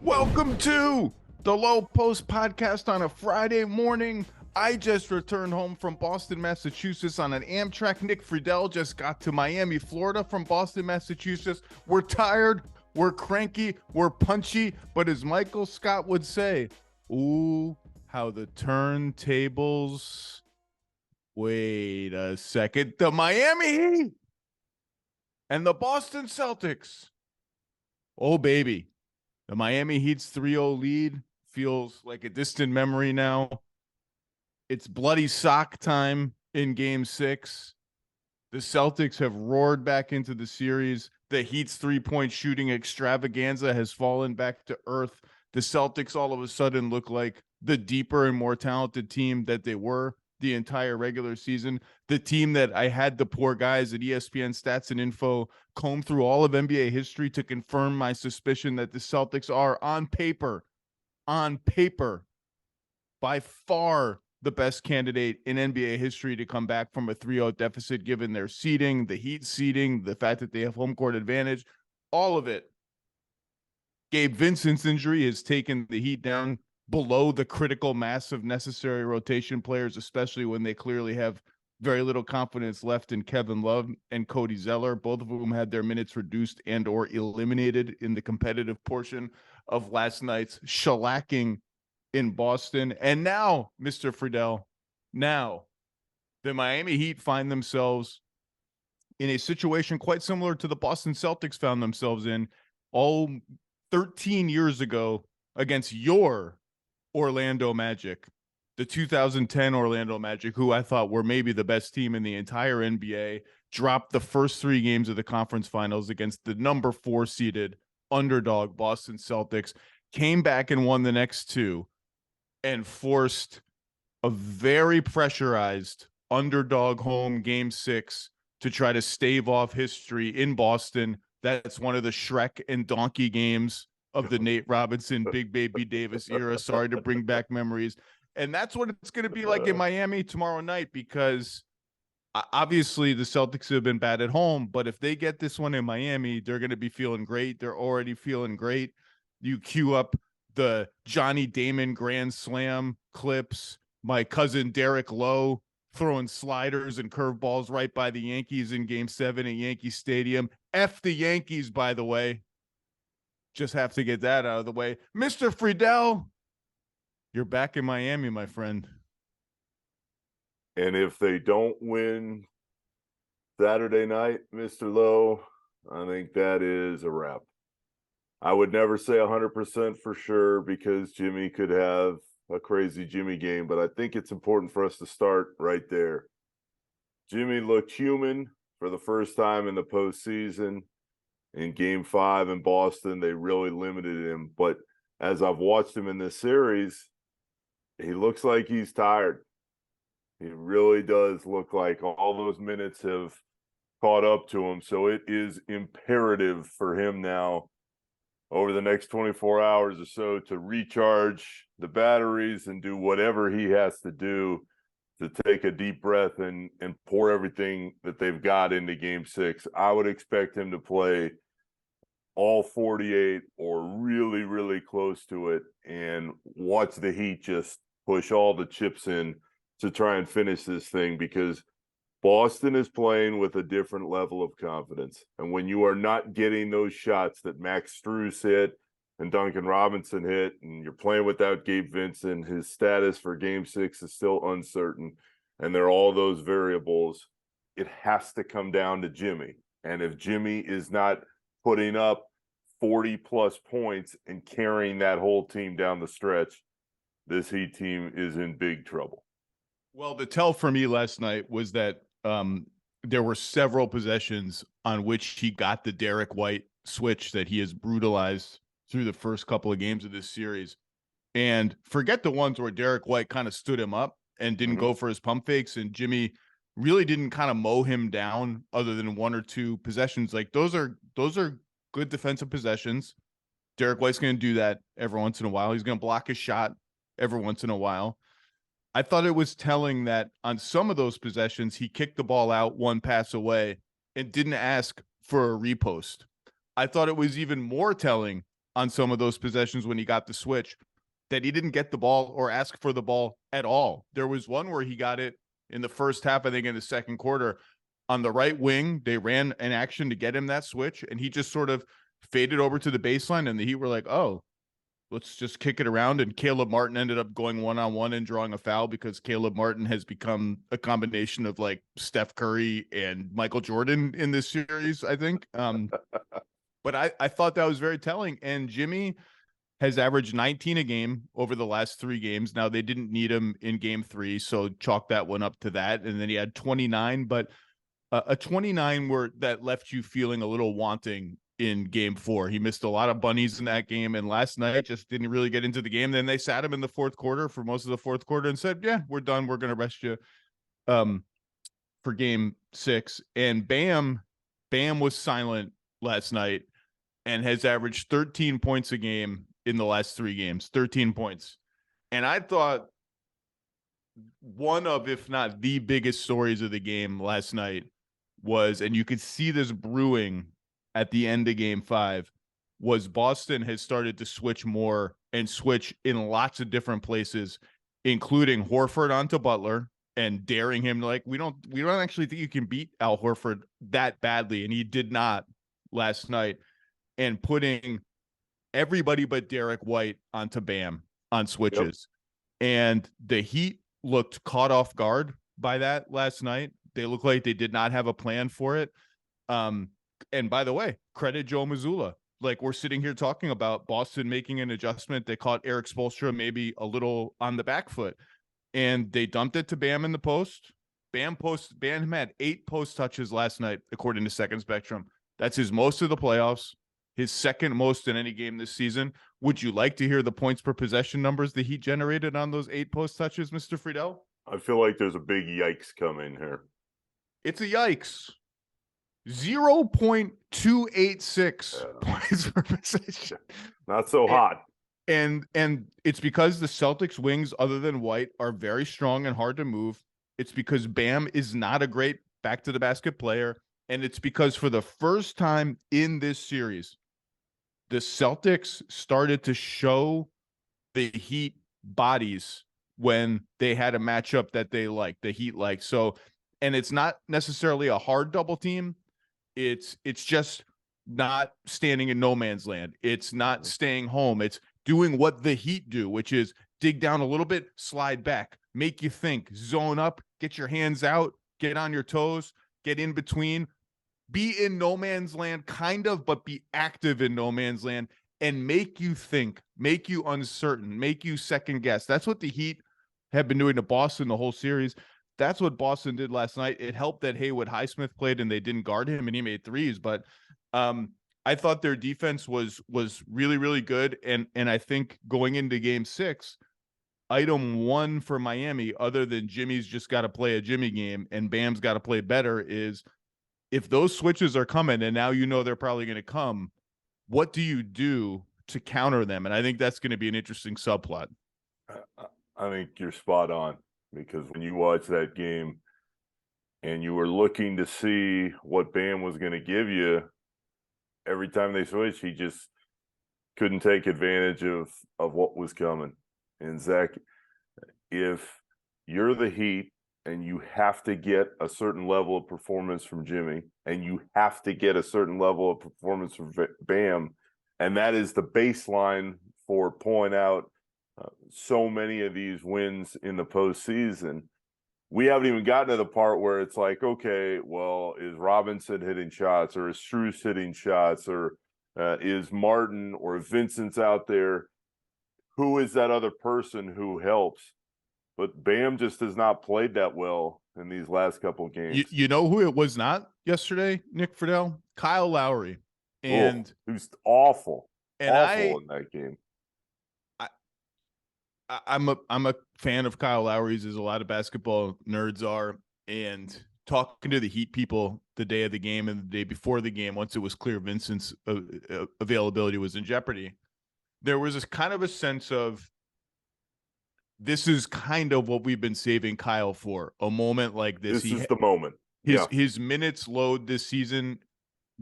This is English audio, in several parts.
Welcome to the Lowe Post podcast on a Friday morning. I just returned home from Boston, Massachusetts on an Amtrak. Nick Friedell just got to Miami, Florida from Boston, Massachusetts. We're tired, we're cranky, we're punchy, but as Michael Scott would say, ooh, how the turntables. Wait a second. The Miami Heat and the Boston Celtics. Oh, baby. The Miami Heat's 3-0 lead feels like a distant memory now. It's bloody sock time in Game 6. The Celtics have roared back into the series. The Heat's three-point shooting extravaganza has fallen back to earth. The Celtics all of a sudden look like the deeper and more talented team that they were the entire regular season. The team that I had the poor guys at ESPN Stats and Info comb through all of NBA history to confirm my suspicion that the Celtics are on paper, by far the best candidate in NBA history to come back from a 3-0 deficit, given their seeding, the Heat seeding, the fact that they have home court advantage, all of it. Gabe Vincent's injury has taken the Heat down below the critical mass of necessary rotation players, especially when they clearly have very little confidence left in Kevin Love and Cody Zeller, both of whom had their minutes reduced and or eliminated in the competitive portion of last night's shellacking in Boston. And now, Mr. Friedell, now the Miami Heat find themselves in a situation quite similar to the Boston Celtics found themselves in all 13 years ago against your Orlando Magic, the 2010 Orlando Magic, who I thought were maybe the best team in the entire NBA, dropped the first 3 games of the conference finals against the number 4 seeded underdog Boston Celtics, came back and won the next 2, and forced a very pressurized underdog home Game 6 to try to stave off history in Boston. That's one of the Shrek and Donkey games of the Nate Robinson, Big Baby Davis era. Sorry to bring back memories. And that's what it's going to be like in Miami tomorrow night, because obviously the Celtics have been bad at home, but if they get this one in Miami, they're going to be feeling great. They're already feeling great. You cue up the Johnny Damon Grand Slam clips, my cousin Derek Lowe throwing sliders and curveballs right by the Yankees in Game 7 at Yankee Stadium. F the Yankees, by the way. Just have to get that out of the way. Mr. Friedell, you're back in Miami, my friend. And if they don't win Saturday night, Mr. Lowe, I think that is a wrap. I would never say 100% for sure, because Jimmy could have a crazy Jimmy game, but I think it's important for us to start right there. Jimmy looked human for the first time in the postseason. In Game 5 in Boston, they really limited him. But as I've watched him in this series, he looks like he's tired. He really does look like all those minutes have caught up to him. So it is imperative for him now over the next 24 hours or so to recharge the batteries and do whatever he has to do to take a deep breath and pour everything that they've got into Game 6. I would expect him to play all 48 or really, really close to it, and watch the Heat just push all the chips in to try and finish this thing, because Boston is playing with a different level of confidence. And when you are not getting those shots that Max Strus hit and Duncan Robinson hit, and you're playing without Gabe Vincent, his status for Game 6 is still uncertain, and there are all those variables, it has to come down to Jimmy. And if Jimmy is not putting up 40-plus points and carrying that whole team down the stretch, this Heat team is in big trouble. Well, the tell for me last night was that there were several possessions on which he got the Derek White switch that he has brutalized through the first couple of games of this series. And forget the ones where Derek White kind of stood him up and didn't go for his pump fakes, and Jimmy really didn't kind of mow him down other than 1 or 2 possessions. Like those are good defensive possessions. Derek White's going to do that every once in a while. He's going to block a shot every once in a while. I thought it was telling that on some of those possessions, he kicked the ball out 1 pass away and didn't ask for a repost. I thought it was even more telling on some of those possessions when he got the switch that he didn't get the ball or ask for the ball at all. There was one where he got it in the first half, I think in the second quarter, on the right wing. They ran an action to get him that switch, and he just sort of faded over to the baseline, and the Heat were like, oh, let's just kick it around. And Caleb Martin ended up going one-on-one and drawing a foul because Caleb Martin has become a combination of like Steph Curry and Michael Jordan in this series, I think. But I thought that was very telling. And Jimmy has averaged 19 a game over the last 3 games. Now, they didn't need him in game 3, so chalk that one up to that. And then he had 29, but a 29 where that left you feeling a little wanting in game 4. He missed a lot of bunnies in that game, and last night just didn't really get into the game. Then they sat him in the fourth quarter for most of the fourth quarter and said, yeah, we're done. We're going to rest you for game 6. And Bam was silent last night and has averaged 13 points a game in the last 3 games, 13 points. And I thought one of, if not the biggest stories of the game last night was, and you could see this brewing at the end of game 5, was Boston has started to switch more and switch in lots of different places, including Horford onto Butler and daring him like, we don't actually think you can beat Al Horford that badly. And he did not last night, and putting everybody but Derek White onto Bam on switches. Yep. And the Heat looked caught off guard by that last night. They looked like they did not have a plan for it. And by the way, credit Joe Mazzulla. Like, we're sitting here talking about Boston making an adjustment. They caught Eric Spoelstra maybe a little on the back foot, and they dumped it to Bam in the post. Bam had 8 post touches last night, according to Second Spectrum. That's his most of the playoffs, his second most in any game this season. Would you like to hear the points per possession numbers the Heat generated on those 8 post touches, Mr. Friedell? I feel like there's a big yikes coming here. It's a yikes. 0.286 points per possession. Not so hot. And it's because the Celtics wings, other than White, are very strong and hard to move. It's because Bam is not a great back to the basket player. And it's because for the first time in this series, the Celtics started to show the Heat bodies when they had a matchup that they liked, the Heat liked. So, and it's not necessarily a hard double team. It's just not standing in no man's land. It's not staying home. It's doing what the Heat do, which is dig down a little bit, slide back, make you think, zone up, get your hands out, get on your toes, get in between, be in no man's land, kind of, but be active in no man's land, and make you think, make you uncertain, make you second guess. That's what the Heat have been doing to Boston the whole series. That's what Boston did last night. It helped that Haywood Highsmith played and they didn't guard him and he made threes. But I thought their defense was really, really good. And I think going into game 6, item 1 for Miami, other than Jimmy's just got to play a Jimmy game and Bam's got to play better, is if those switches are coming and now you know they're probably going to come, what do you do to counter them? And I think that's going to be an interesting subplot. I think you're spot on. Because when you watch that game and you were looking to see what Bam was going to give you, every time they switched, he just couldn't take advantage of what was coming. And Zach, if you're the Heat and you have to get a certain level of performance from Jimmy and you have to get a certain level of performance from Bam, and that is the baseline for pulling out so many of these wins in the postseason, we haven't even gotten to the part where it's like, okay, well, is Robinson hitting shots, or is Strus hitting shots, or is Martin or Vincent's out there? Who is that other person who helps? But Bam just has not played that well in these last couple of games. You know who it was not yesterday, Nick Friedell? Kyle Lowry. And he was awful. And awful in that game. I'm a fan of Kyle Lowry's, as a lot of basketball nerds are, and talking to the Heat people the day of the game and the day before the game, once it was clear Vincent's availability was in jeopardy, there was this kind of a sense of, this is kind of what we've been saving Kyle for, a moment like this. This is the moment. His minutes load this season,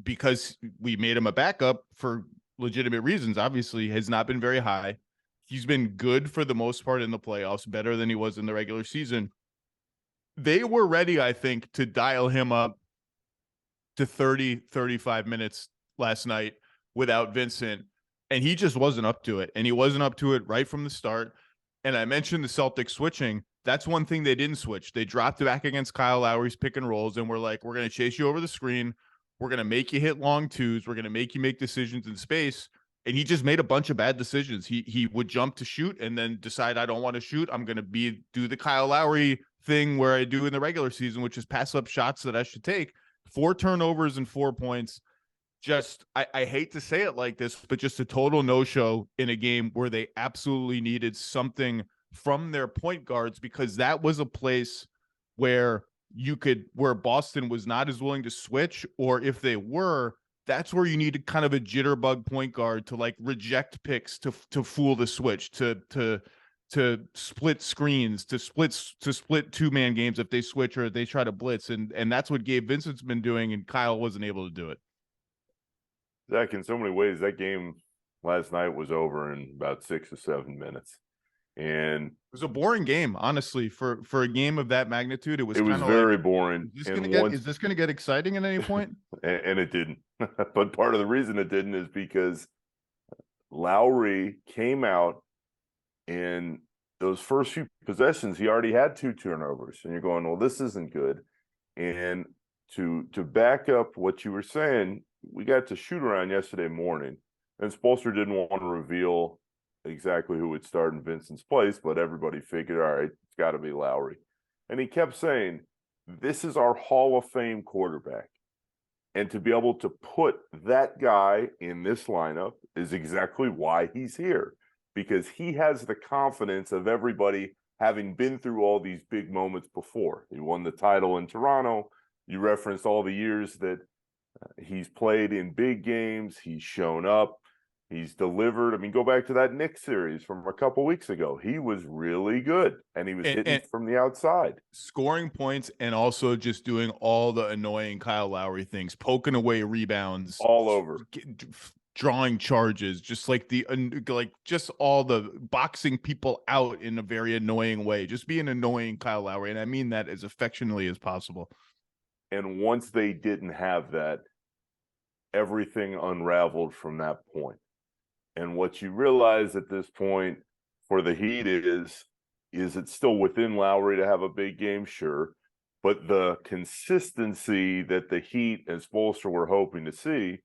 because we made him a backup for legitimate reasons, obviously, has not been very high. He's been good for the most part in the playoffs, better than he was in the regular season. They were ready, I think, to dial him up to 30, 35 minutes last night without Vincent, and he just wasn't up to it. And he wasn't up to it right from the start. And I mentioned the Celtics switching. That's one thing they didn't switch. They dropped back against Kyle Lowry's pick and rolls, and we're like, we're going to chase you over the screen. We're going to make you hit long twos. We're going to make you make decisions in space. And he just made a bunch of bad decisions. He would jump to shoot and then decide, I don't want to shoot. I'm going to do the Kyle Lowry thing where I do in the regular season, which is pass up shots that I should take. 4 turnovers and 4 points. Just, I hate to say it like this, but just a total no-show in a game where they absolutely needed something from their point guards, because that was a place where Boston was not as willing to switch, or if they were, that's where you needed kind of a jitterbug point guard to like reject picks, to fool the switch, to split screens, to split 2-man games if they switch or they try to blitz. And that's what Gabe Vincent's been doing, and Kyle wasn't able to do it. Zach, in so many ways, that game last night was over in about 6 or 7 minutes. And it was a boring game, honestly, for a game of that magnitude. It was very boring. Is this going to get exciting at any point? And it didn't. But part of the reason it didn't is because Lowry came out, and those first few possessions, he already had 2 turnovers. And you're going, well, this isn't good. And to back up what you were saying, we got to shoot around yesterday morning, and Spoelstra didn't want to reveal exactly who would start in Vincent's place, but everybody figured, all right, it's got to be Lowry. And he kept saying, this is our Hall of Fame quarterback. And to be able to put that guy in this lineup is exactly why he's here, because he has the confidence of everybody having been through all these big moments before. He won the title in Toronto. You referenced all the years that he's played in big games. He's shown up. He's delivered. I mean, go back to that Knicks series from a couple weeks ago. He was really good, and he was hitting from the outside. Scoring points, and also just doing all the annoying Kyle Lowry things, poking away rebounds. All over. Drawing charges, just like just all the boxing people out in a very annoying way. Just be an annoying Kyle Lowry, and I mean that as affectionately as possible. And once they didn't have that, everything unraveled from that point. And what you realize at this point for the Heat is it's still within Lowry to have a big game, sure, but the consistency that the Heat and Spoelstra were hoping to see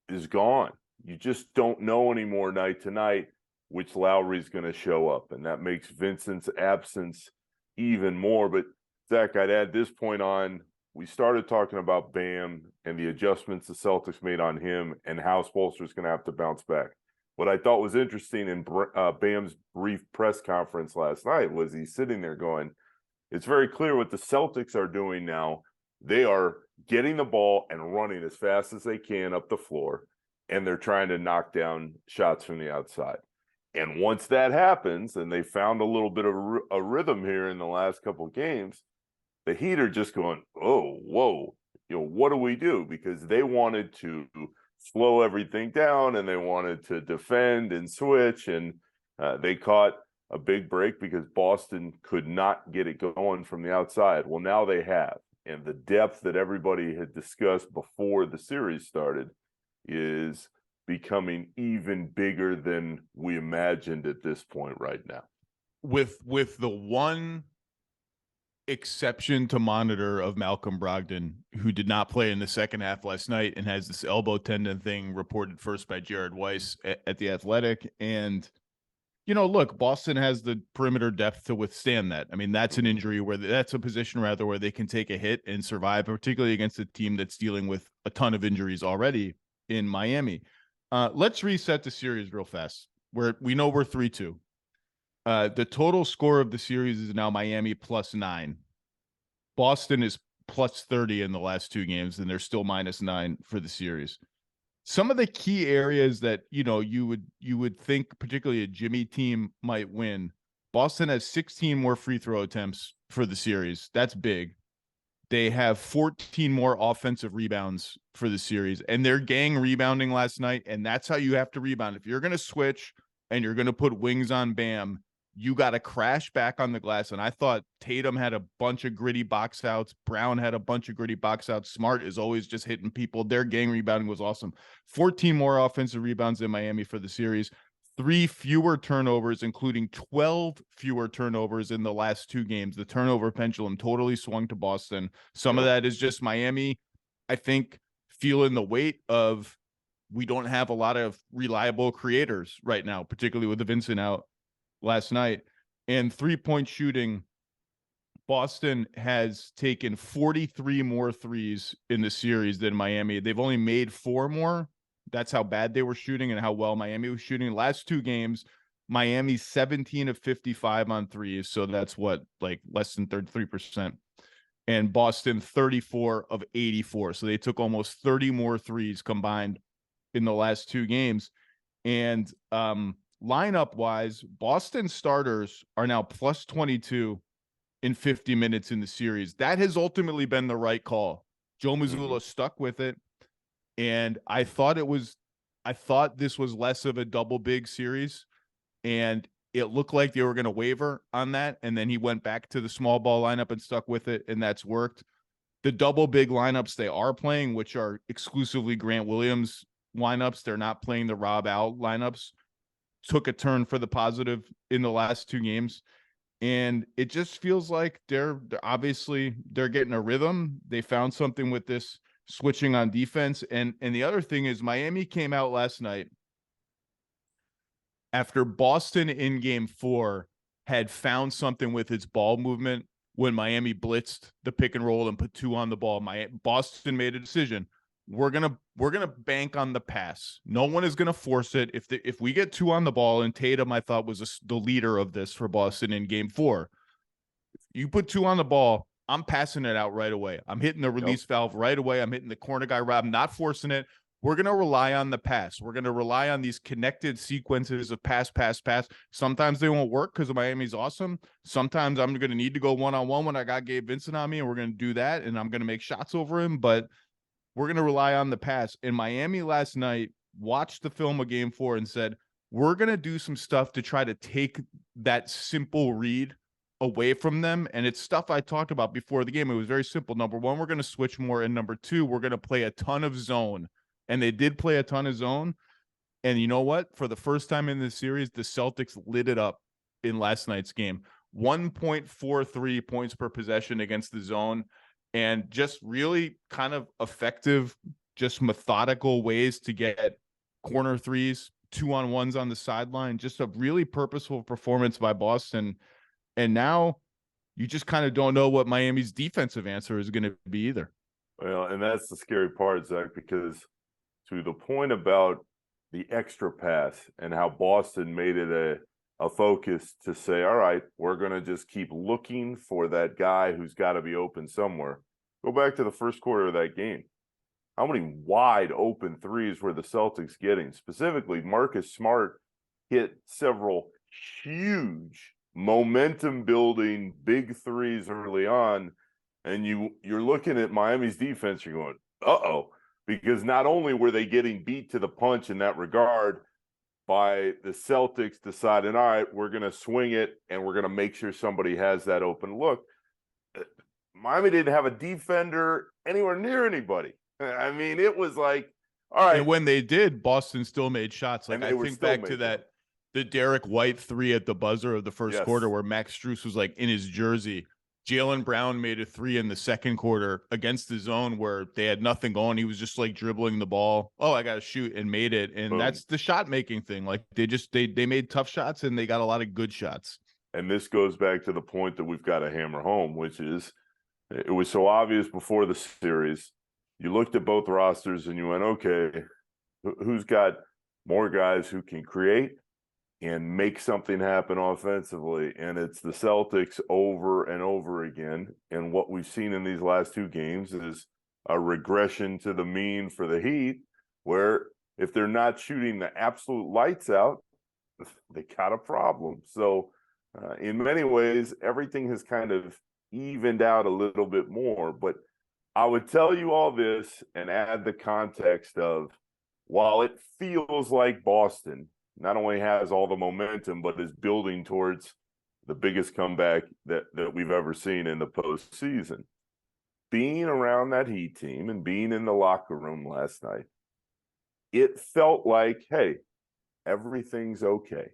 is gone. You just don't know anymore night to night which Lowry's going to show up, and that makes Vincent's absence even more. But Zach, I'd add this point on. We started talking about Bam and the adjustments the Celtics made on him and how Spoelstra's going to have to bounce back. What I thought was interesting in Bam's brief press conference last night was he's sitting there going, it's very clear what the Celtics are doing now. They are getting the ball and running as fast as they can up the floor, and they're trying to knock down shots from the outside. And once that happens, and they found a little bit of a rhythm here in the last couple of games, the Heat are just going, oh, whoa, what do we do? Because they wanted to slow everything down, and they wanted to defend and switch, and they caught a big break because Boston could not get it going from the outside. Well, now they have, and the depth that everybody had discussed before the series started is becoming even bigger than we imagined at this point right now. With the one exception to monitor of Malcolm Brogdon, who did not play in the second half last night and has this elbow tendon thing reported first by Jared Weiss at The Athletic. And, look, Boston has the perimeter depth to withstand that. I mean, that's an injury that's a position rather where they can take a hit and survive, particularly against a team that's dealing with a ton of injuries already in Miami. Let's reset the series real fast. We know we're 3-2. The total score of the series is now Miami +9. Boston is +30 in the last 2 games, and they're still -9 for the series. Some of the key areas that you would think, particularly a Jimmy team, might win. Boston has 16 more free throw attempts for the series. That's big. they have 14 more offensive rebounds for the series, and they're gang rebounding last night. And that's how you have to rebound. If you're going to switch and you're going to put wings on Bam, you got to crash back on the glass. And I thought Tatum had a bunch of gritty box outs. Brown had a bunch of gritty box outs. Smart is always just hitting people. Their gang rebounding was awesome. 14 more offensive rebounds in Miami for the series. 3 fewer turnovers, including 12 fewer turnovers in the last 2 games. The turnover pendulum totally swung to Boston. Some of that is just Miami, I think, feeling the weight of we don't have a lot of reliable creators right now, particularly with the Vincent out last night. And 3-point shooting, Boston has taken 43 more threes in the series than Miami. They've only made 4 more. That's how bad they were shooting and how well Miami was shooting. Last 2 games, Miami 17 of 55 on threes. So that's what, like less than 33%. And Boston 34 of 84. So they took almost 30 more threes combined in the last 2 games. And lineup wise, Boston starters are now plus 22 in 50 minutes in the series. That has ultimately been the right call. Joe Mazzulla stuck with it. And I thought this was less of a double big series, and it looked like they were going to waver on that. And then he went back to the small ball lineup and stuck with it, and that's worked. The double big lineups they are playing, which are exclusively Grant Williams lineups, they're not playing the Rob Al lineups, took a turn for the positive in the last 2 games. And it just feels like they're getting a rhythm. They found something with this switching on defense. And the other thing is Miami came out last night after Boston in game 4 had found something with its ball movement when Miami blitzed the pick and roll and put 2 on the ball. Boston made a decision. We're gonna bank on the pass. No one is gonna force it. If we get 2 on the ball, and Tatum I thought was the leader of this for Boston in game 4. You put 2 on the ball, I'm passing it out right away. I'm hitting the release valve right away. I'm hitting the corner guy. I'm not forcing it. We're going to rely on the pass. We're going to rely on these connected sequences of pass. Sometimes they won't work because Miami's awesome. Sometimes I'm going to need to go one-on-one when I got Gabe Vincent on me, and we're going to do that, and I'm going to make shots over him, but we're going to rely on the pass. And Miami last night watched the film of game 4 and said, we're going to do some stuff to try to take that simple read away from them. And it's stuff I talked about before the game. It was very simple. Number 1, we're going to switch more. And number 2, we're going to play a ton of zone. And they did play a ton of zone. And you know what? For the first time in this series, the Celtics lit it up in last night's game. 1.43 points per possession against the zone. And just really kind of effective, just methodical ways to get corner threes, 2-on-1s on the sideline. Just a really purposeful performance by Boston. And now you just kind of don't know what Miami's defensive answer is going to be either. Well, and that's the scary part, Zach, because to the point about the extra pass and how Boston made it a focus to say, all right, we're going to just keep looking for that guy who's got to be open somewhere. Go back to the first quarter of that game. How many wide open threes were the Celtics getting? Specifically, Marcus Smart hit several huge momentum building big threes early on, and you're looking at Miami's defense, you're going, uh-oh, because not only were they getting beat to the punch in that regard by the Celtics deciding, all right, we're going to swing it and we're going to make sure somebody has that open look. Miami didn't have a defender anywhere near anybody. I mean, it was like, all right. And when they did, Boston still made shots. Like, I think back to the Derek White 3 at the buzzer of the first quarter where Max Strus was like in his jersey. Jaylen Brown made a 3 in the second quarter against the zone where they had nothing going. He was just like dribbling the ball. Oh, I got to shoot, and made it. And that's the shot making thing. Like they made tough shots and they got a lot of good shots. And this goes back to the point that we've got to hammer home, which is it was so obvious before the series. You looked at both rosters and you went, okay, who's got more guys who can create and make something happen offensively? And it's the Celtics over and over again. And what we've seen in these last 2 games is a regression to the mean for the Heat, where if they're not shooting the absolute lights out, they got a problem. So in many ways, everything has kind of evened out a little bit more. But I would tell you all this and add the context of, while it feels like Boston not only has all the momentum, but is building towards the biggest comeback that we've ever seen in the postseason. Being around that Heat team and being in the locker room last night, it felt like, hey, everything's okay.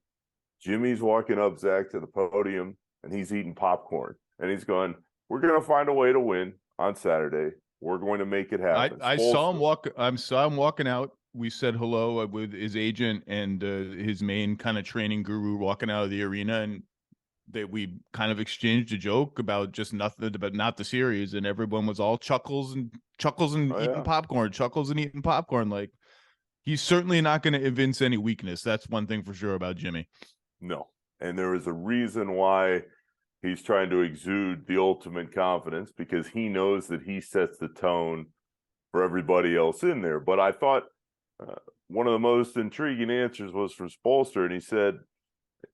Jimmy's walking up, Zach, to the podium, and he's eating popcorn. And he's going, we're going to find a way to win on Saturday. We're going to make it happen. I saw him walk. Saw him walking out. We said hello with his agent and his main kind of training guru walking out of the arena, and that we kind of exchanged a joke about just nothing, but not the series, and everyone was all chuckles and eating popcorn, chuckles and eating popcorn. Like, he's certainly not going to evince any weakness. That's one thing for sure about Jimmy. No, and there is a reason why he's trying to exude the ultimate confidence, because he knows that he sets the tone for everybody else in there. But I thought one of the most intriguing answers was from Spoelstra, and he said,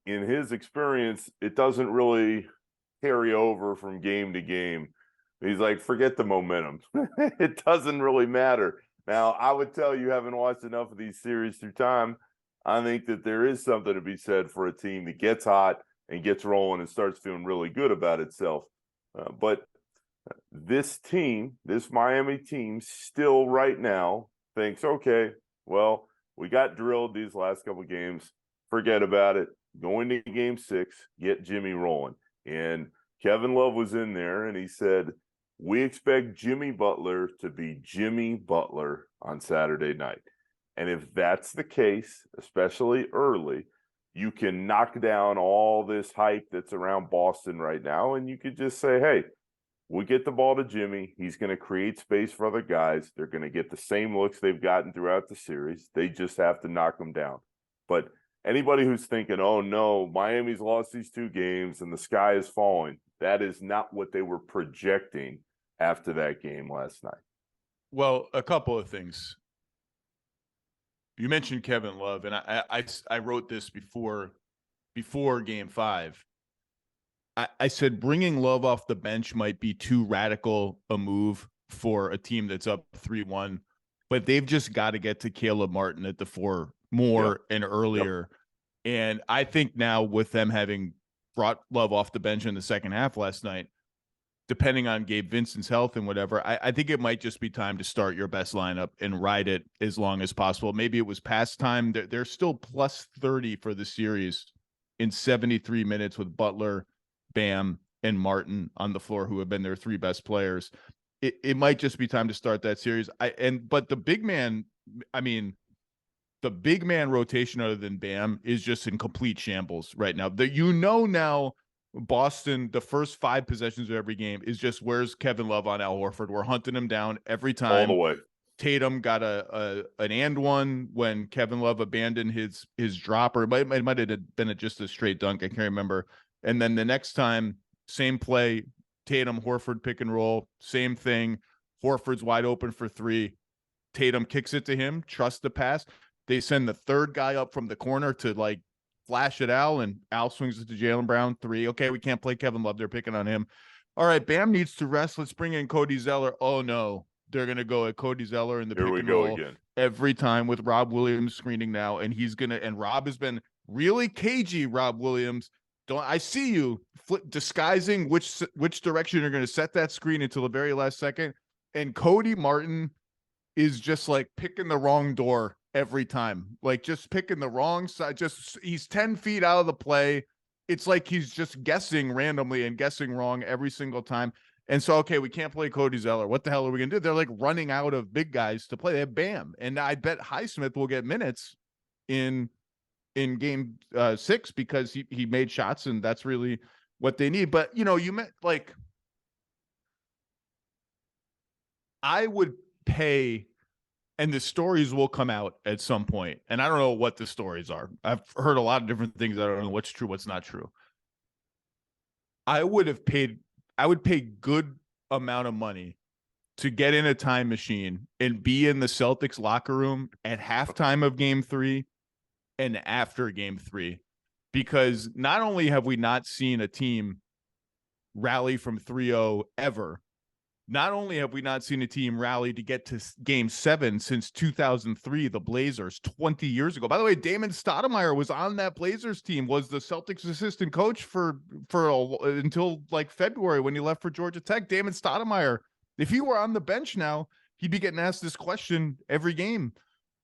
in his experience, it doesn't really carry over from game to game. He's like, forget the momentum. It doesn't really matter. Now, I would tell you, having watched enough of these series through time, I think that there is something to be said for a team that gets hot and gets rolling and starts feeling really good about itself. But this team, this Miami team, still right now thinks, okay, well, we got drilled these last couple of games. Forget about it. Going to game 6, get Jimmy rolling. And Kevin Love was in there, and he said, we expect Jimmy Butler to be Jimmy Butler on Saturday night. And if that's the case, especially early, you can knock down all this hype that's around Boston right now, and you could just say, hey, we get the ball to Jimmy. He's going to create space for other guys. They're going to get the same looks they've gotten throughout the series. They just have to knock them down. But anybody who's thinking, oh, no, Miami's lost these 2 games and the sky is falling, that is not what they were projecting after that game last night. Well, a couple of things. You mentioned Kevin Love, and I wrote this before game 5. I said bringing Love off the bench might be too radical a move for a team that's up 3-1, but they've just got to get to Caleb Martin at the 4 more and earlier. Yep. And I think now, with them having brought Love off the bench in the second half last night, depending on Gabe Vincent's health and whatever, I think it might just be time to start your best lineup and ride it as long as possible. Maybe it was past time. They're still plus 30 for the series in 73 minutes with Butler, Bam, and Martin on the floor, who have been their 3 best players. It might just be time to start that series. But the big man, I mean, the big man rotation other than Bam is just in complete shambles right now. Now Boston, the first 5 possessions of every game is just, where's Kevin Love on Al Horford? We're hunting him down every time. All the way. Tatum got an and one when Kevin Love abandoned his dropper. It might have been just a straight dunk. I can't remember. And then the next time, same play, Tatum, Horford pick and roll, same thing. Horford's wide open for 3. Tatum kicks it to him, trust the pass. They send the 3rd guy up from the corner to like flash at Al, and Al swings it to Jaylen Brown, 3. Okay, we can't play Kevin Love. They're picking on him. All right, Bam needs to rest. Let's bring in Cody Zeller. Oh, no. They're going to go at Cody Zeller in the pick and roll again every time, with Rob Williams screening now. And and Rob has been really cagey, Rob Williams. I see you disguising which direction you're going to set that screen until the very last second. And Cody Martin is just like picking the wrong door every time, like just picking the wrong side. He's 10 feet out of the play. It's like he's just guessing randomly and guessing wrong every single time. And so, okay, we can't play Cody Zeller. What the hell are we going to do? They're like running out of big guys to play. They have Bam. And I bet Highsmith will get minutes in game 6 because he made shots, and that's really what they need. But, you meant, like, I would pay, and the stories will come out at some point, and I don't know what the stories are. I've heard a lot of different things. I don't know what's true, what's not true. I would pay good amount of money to get in a time machine and be in the Celtics locker room at halftime of game 3 and after game 3, because not only have we not seen a team rally from 3-0 ever, not only have we not seen a team rally to get to game 7 since 2003, the Blazers, 20 years ago. By the way, Damon Stoudemire was on that Blazers team, was the Celtics assistant coach until like February when he left for Georgia Tech. Damon Stoudemire, if he were on the bench now, he'd be getting asked this question every game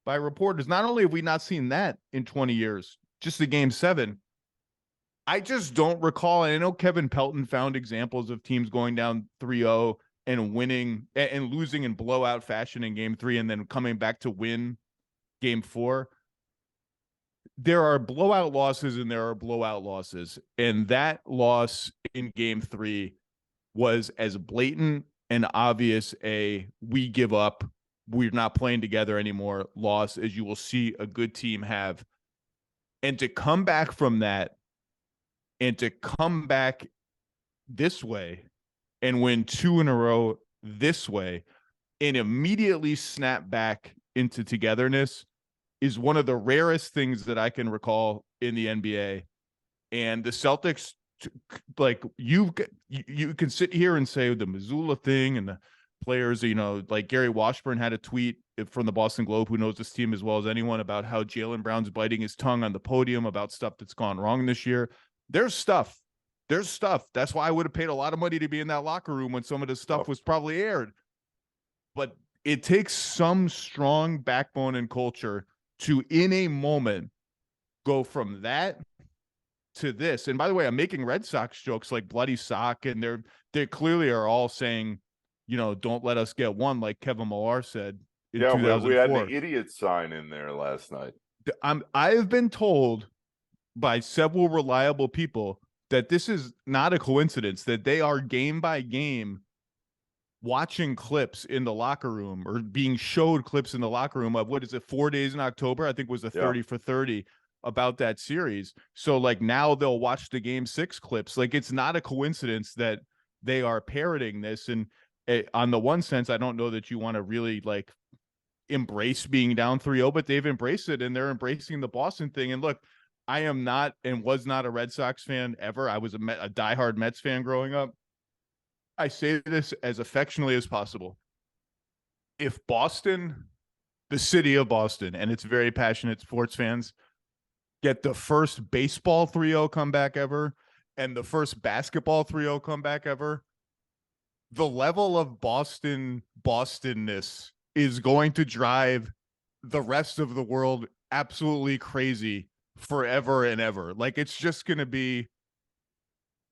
by reporters. Not only have we not seen that in 20 years, just the game 7, I just don't recall. And I know Kevin Pelton found examples of teams going down 3-0 and winning and losing in blowout fashion in game 3 and then coming back to win game 4. There are blowout losses and there are blowout losses. And that loss in game 3 was as blatant and obvious we give up, we're not playing together anymore loss as you will see a good team have. And to come back from that and to come back this way and win 2 in a row this way and immediately snap back into togetherness is one of the rarest things that I can recall in the NBA. And the Celtics, like you can sit here and say the Missoula thing and the players, like Gary Washburn had a tweet from the Boston Globe, who knows this team as well as anyone, about how Jaylen Brown's biting his tongue on the podium about stuff that's gone wrong this year. There's stuff. That's why I would have paid a lot of money to be in that locker room when some of this stuff was probably aired. But it takes some strong backbone and culture to, in a moment, go from that to this. And by the way, I'm making Red Sox jokes like bloody sock, and they clearly are all saying, don't let us get one, like Kevin Millar said in 2004. We had the idiot sign in there last night. I have been told by several reliable people that this is not a coincidence, that they are game by game watching clips in the locker room or being showed clips in the locker room of 4 days in October, I think was the 30 for 30 about that series. So like now they'll watch the game 6 clips. Like it's not a coincidence that they are parroting this. And on the one sense, I don't know that you want to really like embrace being down 3-0, but they've embraced it and they're embracing the Boston thing. And look, I am not and was not a Red Sox fan ever. I was a diehard Mets fan growing up. I say this as affectionately as possible. If Boston, the city of Boston, and its very passionate sports fans, get the first baseball 3-0 comeback ever and the first basketball 3-0 comeback ever, the level of Bostonness is going to drive the rest of the world absolutely crazy forever and ever. Like it's just going to be,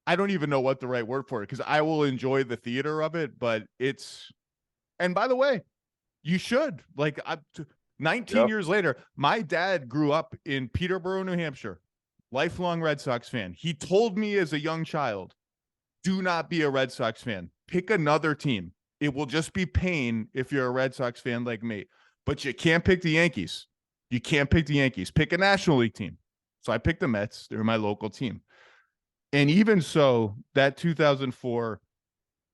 I don't even know what the right word for it, because I will enjoy the theater of it, but it's, and by the way, you should, like 19 years later, my dad grew up in Peterborough, New Hampshire, lifelong Red Sox fan. He told me as a young child, do not be a Red Sox fan. Pick another team. It will just be pain if you're a Red Sox fan like me, but you can't pick the Yankees. You can't pick the Yankees. Pick a National League team. So I picked the Mets. They're my local team. And even so, that 2004,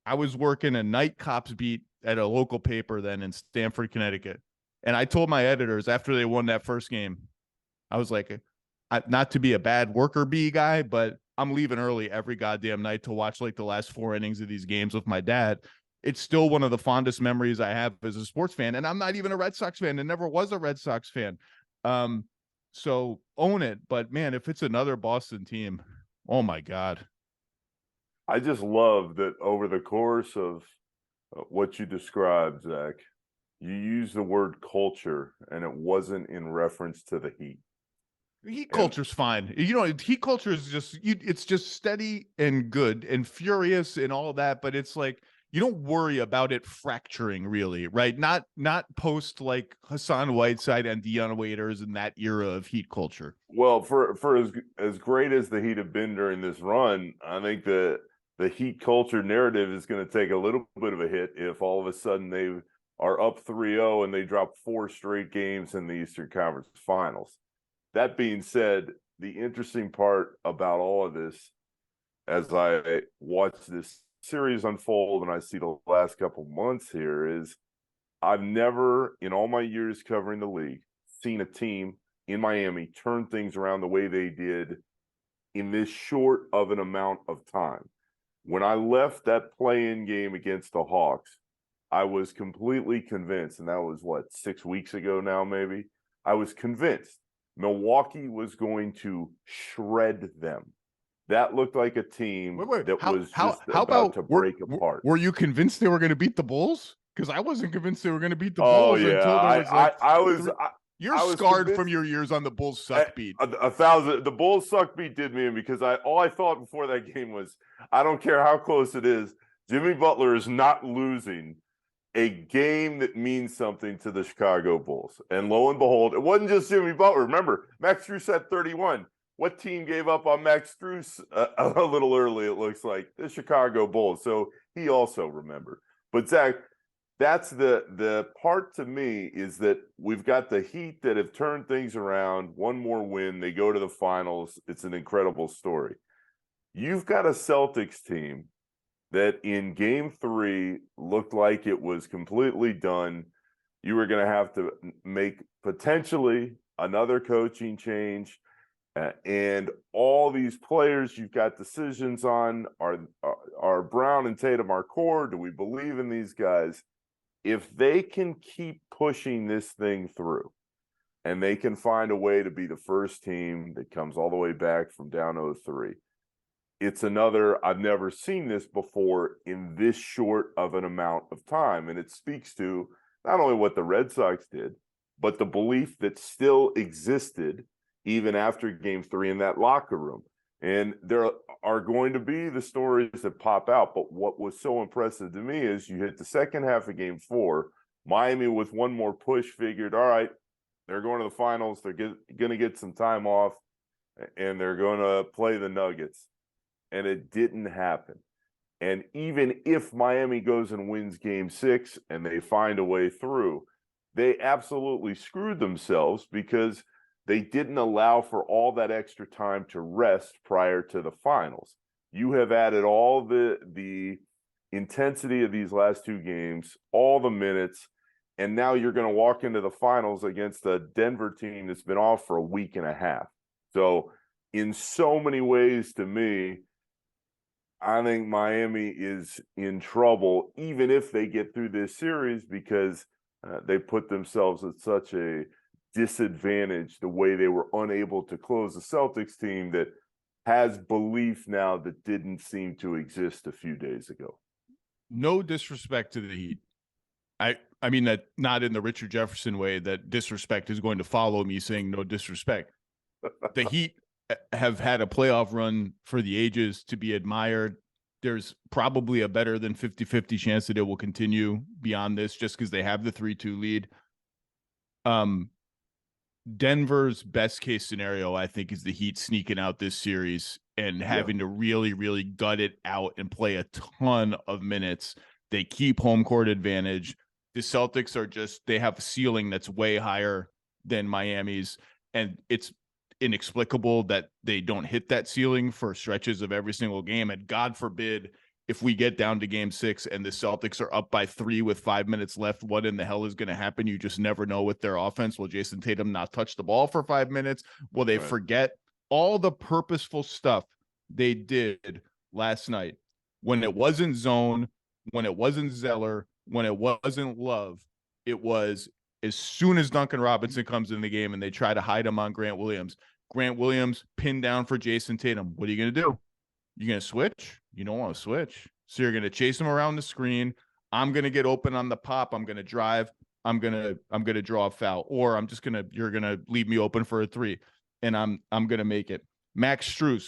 I was working a night cops beat at a local paper then in Stamford, Connecticut. And I told my editors after they won that first game, I was like, not to be a bad worker bee guy, but I'm leaving early every goddamn night to watch like the last 4 innings of these games with my dad. It's still one of the fondest memories I have as a sports fan. And I'm not even a Red Sox fan and never was a Red Sox fan. So own it. But man, if it's another Boston team, oh my God. I just love that over the course of what you described, Zach, you used the word culture and it wasn't in reference to the Heat. Heat culture's fine. Heat culture is just, it's just steady and good and furious and all of that. But it's like, you don't worry about it fracturing really, right? Not post like Hassan Whiteside and Dion Waiters in that era of Heat culture. Well, for as great as the Heat have been during this run, I think the Heat culture narrative is going to take a little bit of a hit if all of a sudden they are up 3-0 and they drop 4 straight games in the Eastern Conference Finals. That being said, the interesting part about all of this, as I watch this series unfold and I see the last couple months here, is I've never, in all my years covering the league, seen a team in Miami turn things around the way they did in this short of an amount of time. When I left that play-in game against the Hawks, I was completely convinced, and that was what, 6 weeks ago now, maybe? I was convinced Milwaukee was going to shred them. That looked like a team that was just about to break apart. Were you convinced they were going to beat the Bulls? Because I wasn't convinced they were going to beat the Oh Bulls yeah, until there was like I was. You're I was scarred convinced, from your years on the Bulls suck beat. The Bulls suck beat did me in because all I thought before that game was, I don't care how close it is, Jimmy Butler is not losing a game that means something to the Chicago Bulls. And lo and behold, it wasn't just Jimmy Butler. Remember, Max Strus had 31. What team gave up on Max Strus a little early, it looks like? The Chicago Bulls. So he also remembered. But Zach, that's the part to me is that we've got the Heat that have turned things around. One more win, they go to the finals. It's an incredible story. You've got a Celtics team that in game 3 looked like it was completely done. You were going to have to make potentially another coaching change. And all these players you've got decisions on, are Brown and Tatum our core? Do we believe in these guys? If they can keep pushing this thing through and they can find a way to be the first team that comes all the way back from down 0-3, it's another, I've never seen this before in this short of an amount of time. And it speaks to not only what the Red Sox did, but the belief that still existed even after game 3 in that locker room. And there are going to be the stories that pop out. But what was so impressive to me is you hit the second half of game 4, Miami with one more push figured, all right, they're going to the finals. They're going to get some time off and they're going to play the Nuggets. And it didn't happen. And even if Miami goes and wins game 6 and they find a way through, they absolutely screwed themselves because they didn't allow for all that extra time to rest prior to the finals. You have added all the intensity of these last 2 games, all the minutes, and now you're going to walk into the finals against a Denver team that's been off for a week and a half. So in so many ways, to me, I think Miami is in trouble, even if they get through this series, because they put themselves at such a disadvantage the way they were unable to close the Celtics team that has belief now that didn't seem to exist a few days ago. No disrespect to the Heat. I mean that not in the Richard Jefferson way that disrespect is going to follow me saying no disrespect. The Heat have had a playoff run for the ages to be admired. There's probably a better than 50-50 chance that it will continue beyond this just because they have the 3-2 lead. Denver's best case scenario, I think, is the Heat sneaking out this series and having to really, really gut it out and play a ton of minutes. They keep home court advantage. The Celtics are they have a ceiling that's way higher than Miami's, and it's inexplicable that they don't hit that ceiling for stretches of every single game. And God forbid if we get down to game 6 and the Celtics are up by 3 with 5 minutes left, what in the hell is going to happen? You just never know with their offense. Will Jason Tatum not touch the ball for 5 minutes? Will they forget all the purposeful stuff they did last night when it wasn't zone, when it wasn't Zeller, when it wasn't Love? It was as soon as Duncan Robinson comes in the game and they try to hide him on Grant Williams pinned down for Jason Tatum. What are you going to do? You going to switch? You don't want to switch. So you're going to chase him around the screen. I'm going to get open on the pop. I'm going to drive. I'm going to draw a foul, or you're going to leave me open for a 3 and I'm going to make it. Max Strus,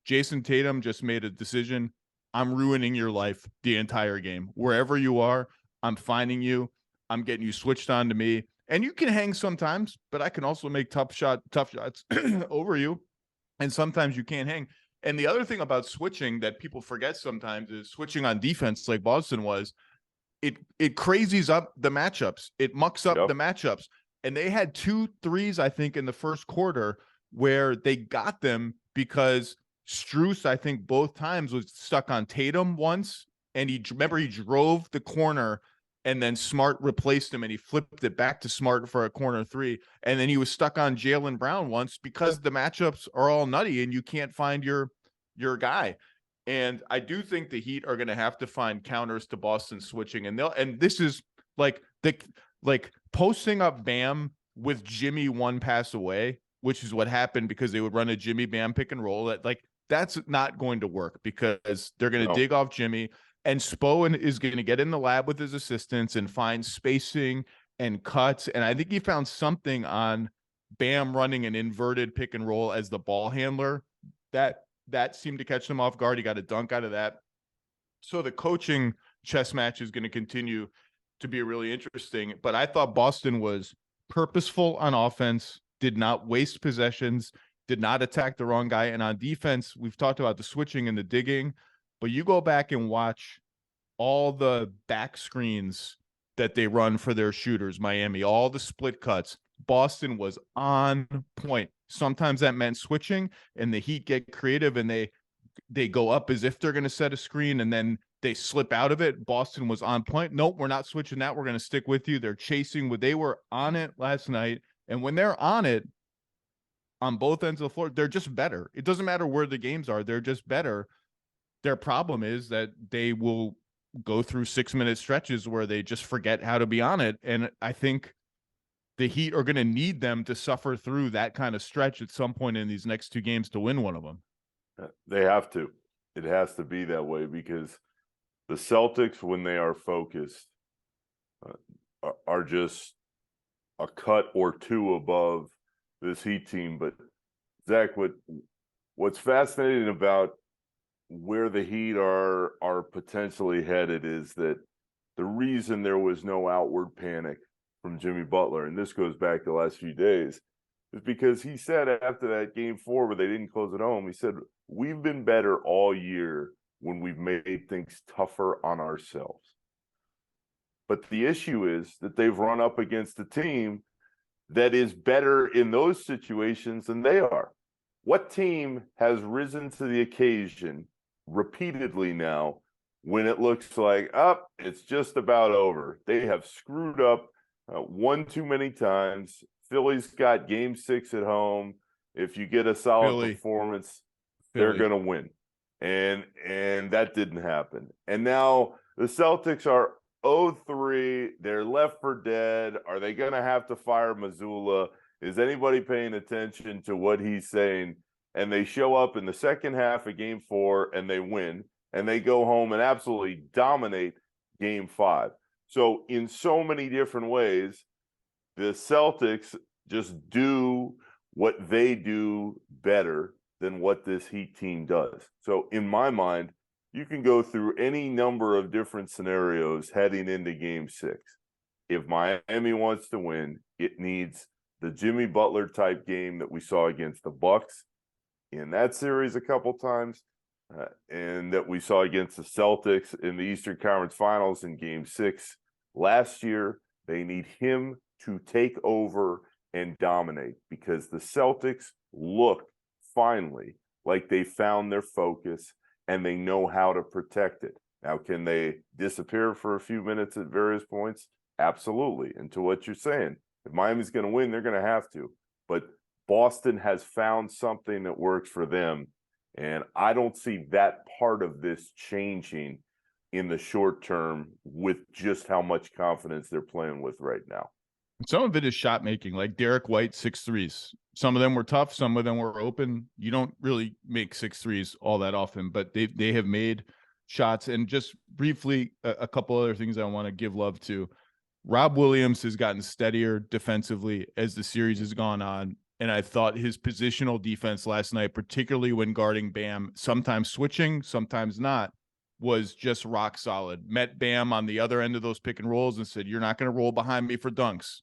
Jason Tatum just made a decision. I'm ruining your life the entire game. Wherever you are, I'm finding you. I'm getting you switched on to me. And you can hang sometimes, but I can also make tough shots over you. And sometimes you can't hang. And the other thing about switching that people forget sometimes is switching on defense like Boston was, it crazies up the matchups. It mucks up the matchups. And they had 2 threes, I think, in the first quarter where they got them because Strus, I think both times, was stuck on Tatum once. And he drove the corner and then Smart replaced him and he flipped it back to Smart for a corner 3. And then he was stuck on Jaylen Brown once because the matchups are all nutty and you can't find your guy. And I do think the Heat are going to have to find counters to Boston switching. And this is like posting up Bam with Jimmy one pass away, which is what happened because they would run a Jimmy Bam pick and roll. That's not going to work because they're going to dig off Jimmy, and Spo is going to get in the lab with his assistants and find spacing and cuts. And I think he found something on Bam running an inverted pick and roll as the ball handler that seemed to catch them off guard. He got a dunk out of that. So the coaching chess match is going to continue to be really interesting. But I thought Boston was purposeful on offense, did not waste possessions, did not attack the wrong guy. And on defense, we've talked about the switching and the digging, but you go back and watch all the back screens that they run for their shooters, Miami, all the split cuts. Boston was on point. Sometimes that meant switching, and the Heat get creative and they go up as if they're going to set a screen, and then they slip out of it. Boston was on point. Nope, we're not switching that. We're going to stick with you. They're chasing. They were on it last night, and when they're on it on both ends of the floor, they're just better. It doesn't matter where the games are. They're just better. Their problem is that they will go through 6-minute stretches where they just forget how to be on it, and I think the Heat are going to need them to suffer through that kind of stretch at some point in these next 2 games to win one of them. They have to. It has to be that way because the Celtics, when they are focused, are just a cut or 2 above this Heat team. But Zach, what's fascinating about where the Heat are potentially headed is that the reason there was no outward panic from Jimmy Butler, and this goes back the last few days, is because he said after that game 4 where they didn't close it home, he said, we've been better all year when we've made things tougher on ourselves. But the issue is that they've run up against a team that is better in those situations than they are. What team has risen to the occasion repeatedly now when it looks like, it's just about over? They have screwed up one too many times. Philly's got game 6 at home. If you get a solid performance, they're going to win. And that didn't happen. And now the Celtics are 0-3. They're left for dead. Are they going to have to fire Mazzulla? Is anybody paying attention to what he's saying? And they show up in the second half of game 4 and they win. And they go home and absolutely dominate game 5. So in so many different ways, the Celtics just do what they do better than what this Heat team does. So in my mind, you can go through any number of different scenarios heading into game 6. If Miami wants to win, it needs the Jimmy Butler type game that we saw against the Bucks in that series a couple times, and that we saw against the Celtics in the Eastern Conference Finals in game 6 last year. They need him to take over and dominate because the Celtics look finally like they found their focus and they know how to protect it. Now, can they disappear for a few minutes at various points? Absolutely. And to what you're saying, if Miami's going to win, they're going to have to. But Boston has found something that works for them. And I don't see that part of this changing in the short term with just how much confidence they're playing with right now. Some of it is shot making, like Derek White, 6 threes. Some of them were tough. Some of them were open. You don't really make 6 threes all that often, but they have made shots. And just briefly, a couple other things I want to give love to. Rob Williams has gotten steadier defensively as the series has gone on. And I thought his positional defense last night, particularly when guarding Bam, sometimes switching, sometimes not, was just rock solid. Met Bam on the other end of those pick and rolls and said, you're not going to roll behind me for dunks.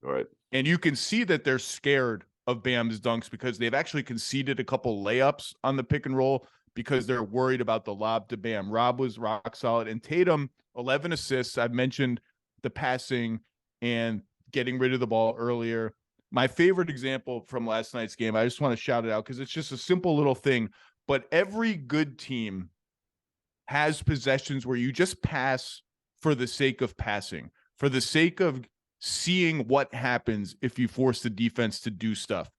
All right. And you can see that they're scared of Bam's dunks because they've actually conceded a couple layups on the pick and roll because they're worried about the lob to Bam. Rob was rock solid. And Tatum, 11 assists. I've mentioned the passing and getting rid of the ball earlier. My favorite example from last night's game, I just want to shout it out because it's just a simple little thing, but every good team has possessions where you just pass for the sake of passing, for the sake of seeing what happens if you force the defense to do stuff,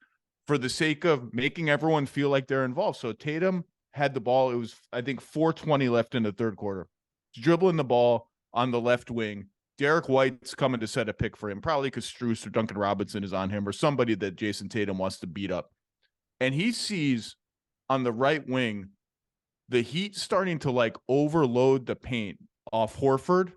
for the sake of making everyone feel like they're involved. So Tatum had the ball. It was, I think, 4:20 left in the third quarter. He's dribbling the ball on the left wing. Derek White's coming to set a pick for him, probably because Strus or Duncan Robinson is on him or somebody that Jason Tatum wants to beat up. And he sees on the right wing the Heat starting to like overload the paint off Horford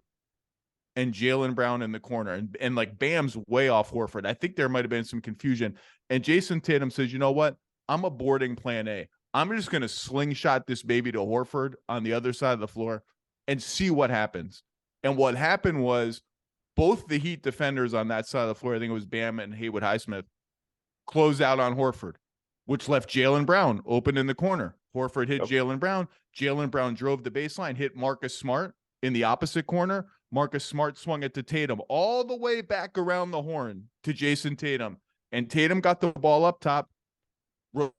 and Jaylen Brown in the corner. And like Bam's way off Horford. I think there might have been some confusion. And Jason Tatum says, you know what? I'm aborting plan A. I'm just going to slingshot this baby to Horford on the other side of the floor and see what happens. And what happened was both the Heat defenders on that side of the floor, I think it was Bam and Haywood Highsmith, closed out on Horford, which left Jaylen Brown open in the corner. Horford hit Jaylen Brown. Jaylen Brown drove the baseline, hit Marcus Smart in the opposite corner. Marcus Smart swung it to Tatum all the way back around the horn to Jason Tatum. And Tatum got the ball up top.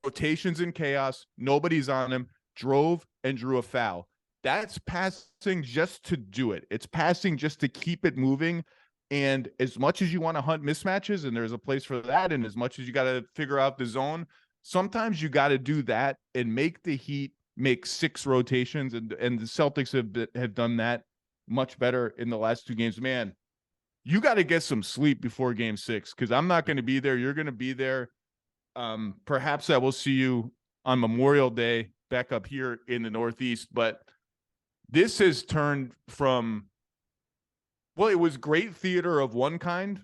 Rotations in chaos. Nobody's on him. Drove and drew a foul. That's passing just to do it. It's passing just to keep it moving. And as much as you want to hunt mismatches, and there's a place for that, and as much as you got to figure out the zone, sometimes you got to do that and make the Heat make 6 rotations. And the Celtics have done that much better in the last 2 games. Man, you got to get some sleep before game 6, because I'm not going to be there. You're going to be there. Perhaps I will see you on Memorial Day back up here in the Northeast. But this has turned from, well, it was great theater of one kind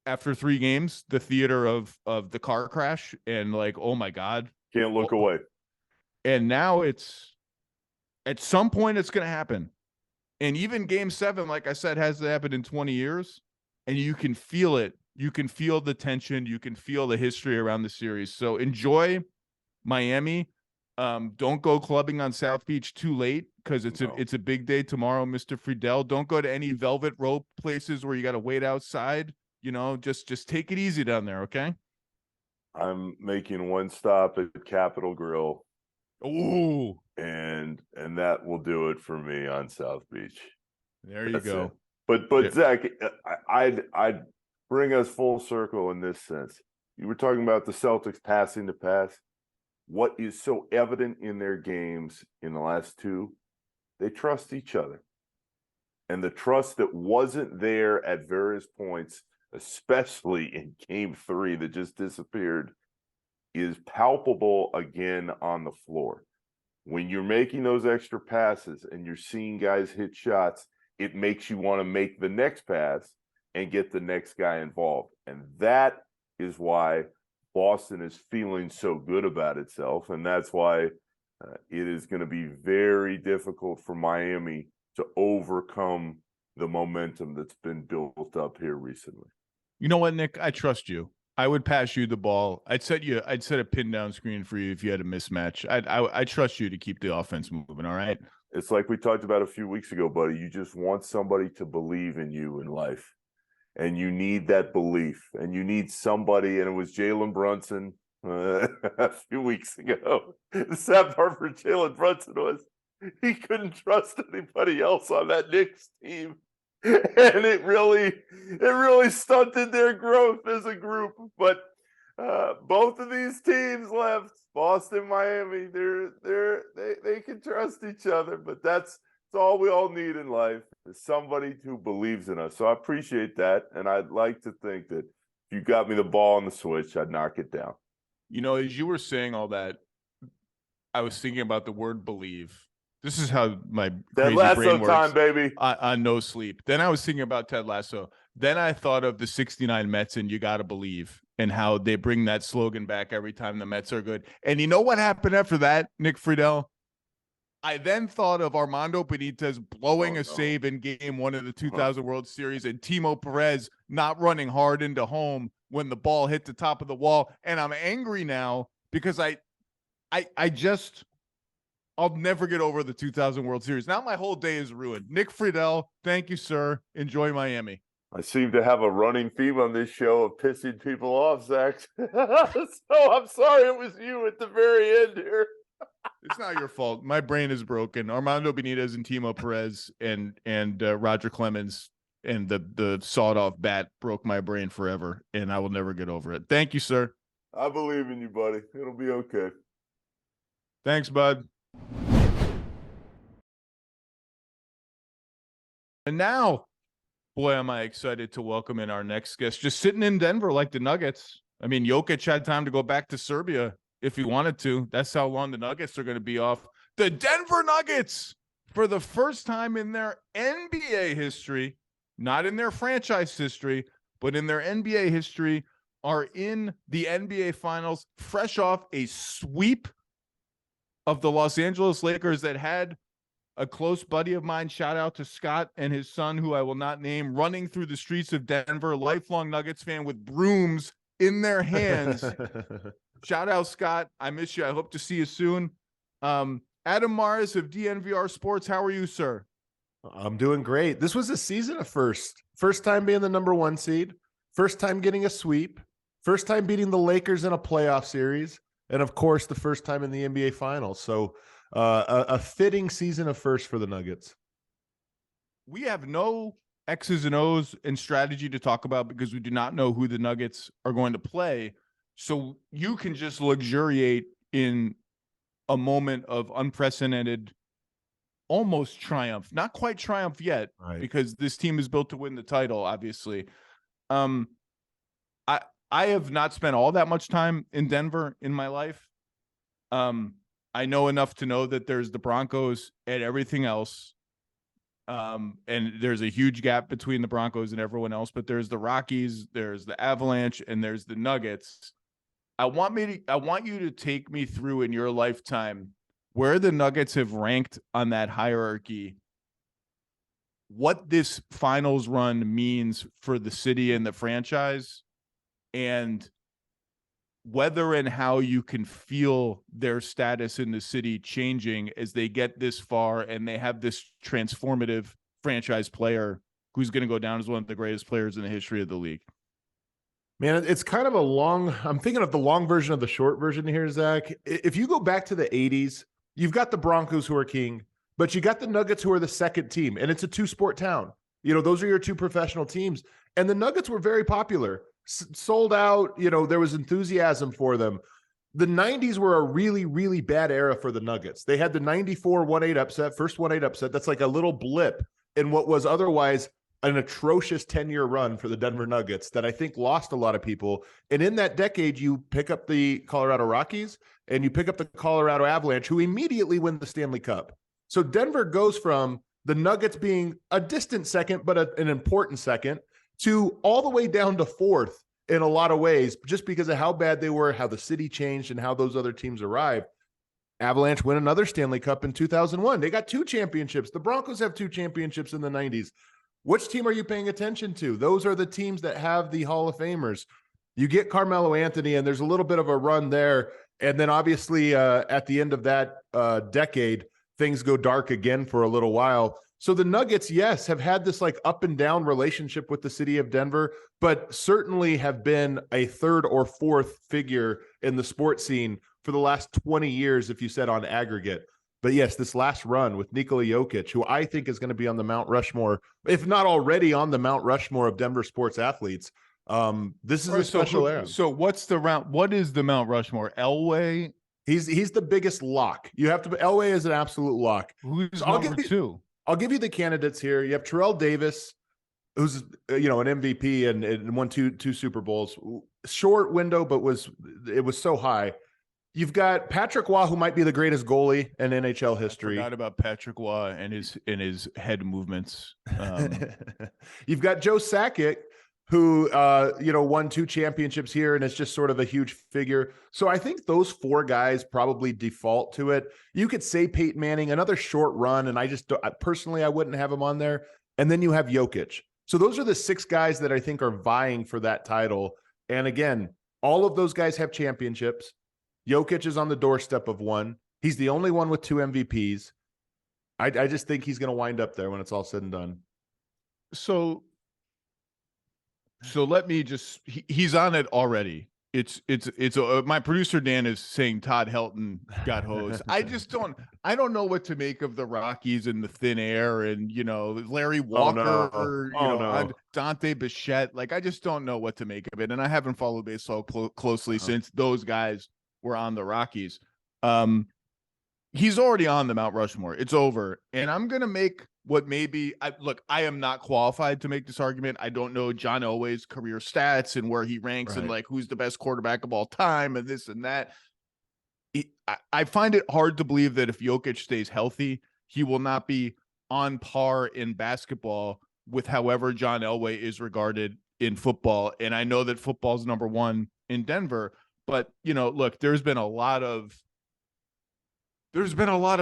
after 3 games, the theater of the car crash and like, oh my God. Can't look away. And now it's, at some point it's going to happen. And even game 7, like I said, hasn't happened in 20 years. And you can feel it. You can feel the tension. You can feel the history around the series. So enjoy Miami. Don't go clubbing on South Beach too late, because it's a big day tomorrow, Mr. Friedell. Don't go to any velvet rope places where you got to wait outside. You know, just take it easy down there, okay? I'm making one stop at Capitol Grill. Ooh. And that will do it for me on South Beach. There you go. It. But yeah. Zach, I'd bring us full circle in this sense. You were talking about the Celtics passing the pass. What is so evident in their games in the last 2, they trust each other. And the trust that wasn't there at various points, especially in game 3 that just disappeared, is palpable again on the floor. When you're making those extra passes and you're seeing guys hit shots, it makes you want to make the next pass and get the next guy involved. And that is why Boston is feeling so good about itself. And that's why it is going to be very difficult for Miami to overcome the momentum that's been built up here recently. You know what, Nick? I trust you. I would pass you the ball. I'd set a pin down screen for you if you had a mismatch. I trust you to keep the offense moving. All right. It's like we talked about a few weeks ago, buddy. You just want somebody to believe in you in life, and you need that belief, and you need somebody. And it was Jalen Brunson a few weeks ago. The sad part for Jalen Brunson was he couldn't trust anybody else on that Knicks team. And it really stunted their growth as a group. But both of these teams left, Boston, Miami. They can trust each other. But that's all we all need in life, is somebody who believes in us. So I appreciate that, and I'd like to think that if you got me the ball on the switch, I'd knock it down. You know, as you were saying all that, I was thinking about the word believe. This is how my Ted Lasso time, baby. On no sleep. Then I was thinking about Ted Lasso. Then I thought of the 69 Mets and You Gotta Believe, and how they bring that slogan back every time the Mets are good. And you know what happened after that, Nick Friedell? I then thought of Armando Benitez blowing a save in game 1 of the 2000 World Series, and Timo Perez not running hard into home when the ball hit the top of the wall. And I'm angry now because I'll never get over the 2000 World Series. Now my whole day is ruined. Nick Friedell, thank you, sir. Enjoy Miami. I seem to have a running theme on this show of pissing people off, Zach. So I'm sorry it was you at the very end here. It's not your fault. My brain is broken. Armando Benitez and Timo Perez and Roger Clemens and the sawed-off bat broke my brain forever, and I will never get over it. Thank you, sir. I believe in you, buddy. It'll be okay. Thanks, bud. And now, boy, am I excited to welcome in our next guest. Just sitting in Denver like the Nuggets. I mean, Jokic had time to go back to Serbia if he wanted to. That's how long the Nuggets are going to be off. The Denver Nuggets, for the first time in their NBA history, not in their franchise history, but in their NBA history, are in the NBA Finals, fresh off a sweep of the Los Angeles Lakers that had a close buddy of mine, shout out to Scott and his son, who I will not name, running through the streets of Denver, lifelong Nuggets fan with brooms in their hands. Shout out, Scott. I miss you. I hope to see you soon. Adam Mars of DNVR Sports. How are you, sir? I'm doing great. This was a season of first time being the number 1 seed, first time getting a sweep, first time beating the Lakers in a playoff series, and of course the first time in the NBA Finals. So a fitting season of first for the Nuggets. We have no X's and O's and strategy to talk about because we do not know who the Nuggets are going to play. So you can just luxuriate in a moment of unprecedented, almost triumph. Not quite triumph yet, right, because this team is built to win the title, obviously. I have not spent all that much time in Denver in my life. I know enough to know that there's the Broncos and everything else. And there's a huge gap between the Broncos and everyone else, but there's the Rockies, there's the Avalanche, and there's the Nuggets. I want you to take me through in your lifetime where the Nuggets have ranked on that hierarchy, what this finals run means for the city and the franchise, and whether and how you can feel their status in the city changing as they get this far and they have this transformative franchise player who's going to go down as one of the greatest players in the history of the league. Man, it's kind of I'm thinking of the long version of the short version here, Zach. If you go back to the 80s, you've got the Broncos who are king, but you got the Nuggets who are the second team, and it's a 2-sport town. You know, those are your 2 professional teams. And the Nuggets were very popular. Sold out, there was enthusiasm for them. The 90s were a really, really bad era for the Nuggets. They had the 94 1-8 upset, first 1-8 upset. That's like a little blip in what was otherwise an atrocious 10-year run for the Denver Nuggets that I think lost a lot of people. And in that decade, you pick up the Colorado Rockies and you pick up the Colorado Avalanche, who immediately win the Stanley Cup. So Denver goes from the Nuggets being a distant second, but an important second, to all the way down to 4th in a lot of ways, just because of how bad they were, how the city changed, and how those other teams arrived. Avalanche win another Stanley Cup in 2001. They got 2 championships. The Broncos have 2 championships in the 90s. Which team are you paying attention to? Those are the teams that have the Hall of Famers. You get Carmelo Anthony, and there's a little bit of a run there. And then obviously at the end of that decade, things go dark again for a little while. So the Nuggets, yes, have had this like up and down relationship with the city of Denver, but certainly have been a 3rd or 4th figure in the sports scene for the last 20 years, if you said on aggregate. But yes, this last run with Nikola Jokic, who I think is going to be on the Mount Rushmore, if not already on the Mount Rushmore of Denver sports athletes. This is a special era. So what's the round? What is the Mount Rushmore? Elway? He's the biggest lock. You have to. Elway is an absolute lock. Who's so number 2? I'll give you the candidates here. You have Terrell Davis, who's an MVP and won two Super Bowls. Short window, but it was so high. You've got Patrick Waugh, who might be the greatest goally in NHL history. I forgot about Patrick Waugh and his head movements. You've got Joe Sakic, who won 2 championships here and is just sort of a huge figure. So I think those 4 guys probably default to it. You could say Peyton Manning, another short run, and I wouldn't have him on there. And then you have Jokic. So those are the 6 guys that I think are vying for that title. And again, all of those guys have championships. Jokic is on the doorstep of 1. He's the only one with 2 MVPs. I just think he's going to wind up there when it's all said and done. So let me he's on it already. It's my producer Dan is saying Todd Helton got hosed. I don't know what to make of the Rockies and the thin air and Larry Walker, Dante Bichette. Like I just don't know what to make of it, and I haven't followed baseball closely since those guys were on the Rockies. He's already on the Mount Rushmore. It's over, and I'm gonna make what maybe I am not qualified to make this argument. I don't know John Elway's career stats and where he ranks and like who's the best quarterback of all time and this and that. I find it hard to believe that if Jokic stays healthy, he will not be on par in basketball with however John Elway is regarded in football. And I know that football's number one in Denver, but look, there's been a lot of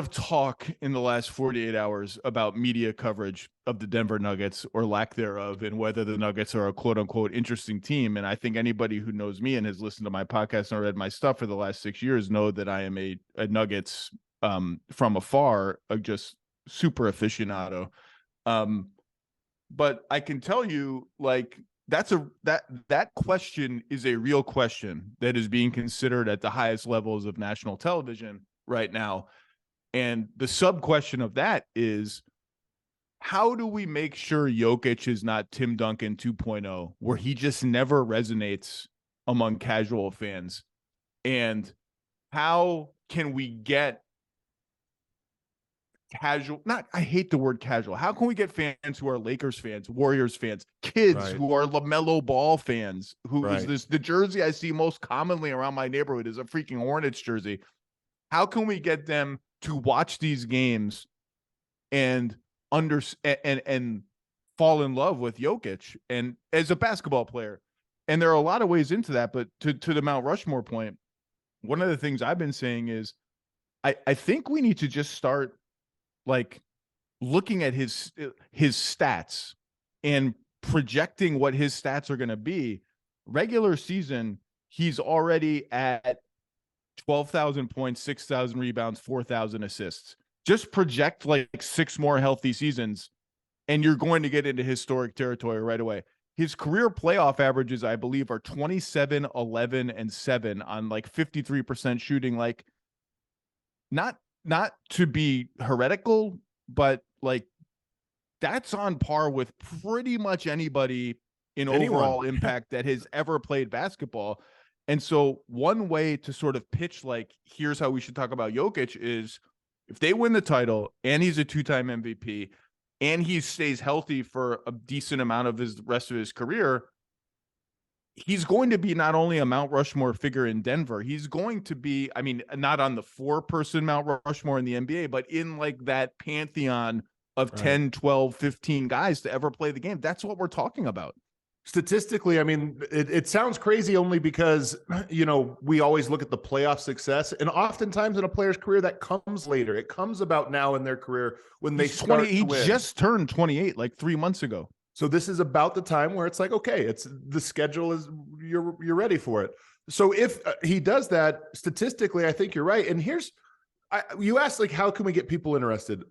talk in the last 48 hours about media coverage of the Denver Nuggets or lack thereof, and whether the Nuggets are a quote unquote interesting team. And I think anybody who knows me and has listened to my podcast and read my stuff for the last 6 years know that I am a Nuggets from afar, just super aficionado. But I can tell you, like, that question is a real question that is being considered at the highest levels of national television right now. And the sub question of that is, how do we make sure Jokic is not Tim Duncan 2.0, where he just never resonates among casual fans? And how can we get I hate the word casual. How can we get fans who are Lakers fans, Warriors fans, kids who are LaMelo Ball fans, who is the jersey I see most commonly around my neighborhood is a freaking Hornets jersey. How can we get them to watch these games and and fall in love with Jokic and as a basketball player? And there are a lot of ways into that, but to the Mount Rushmore point, one of the things I've been saying is I think we need to just start like looking at his stats and projecting what his stats are going to be. Regular season, he's already at 12,000 points, 6,000 rebounds, 4,000 assists. Just project like 6 more healthy seasons, and you're going to get into historic territory right away. His career playoff averages, I believe, are 27, 11, and 7 on like 53% shooting. Like, not to be heretical, but like that's on par with pretty much anybody in overall impact that has ever played basketball. And so one way to sort of pitch, like, here's how we should talk about Jokic is if they win the title and he's a 2-time MVP and he stays healthy for a decent amount of his rest of his career, he's going to be not only a Mount Rushmore figure in Denver, he's going to be, I mean, not on the 4-person Mount Rushmore in the NBA, but in like that pantheon of 10, 12, 15 guys to ever play the game. That's what we're talking about. Statistically, I mean, it sounds crazy only because, we always look at the playoff success, and oftentimes in a player's career that comes later. It comes about now in their career when they start to win. He just turned 28 like 3 months ago. So this is about the time where it's like, okay, it's the schedule is you're ready for it. So if he does that statistically, I think you're right. And you asked, like, how can we get people interested?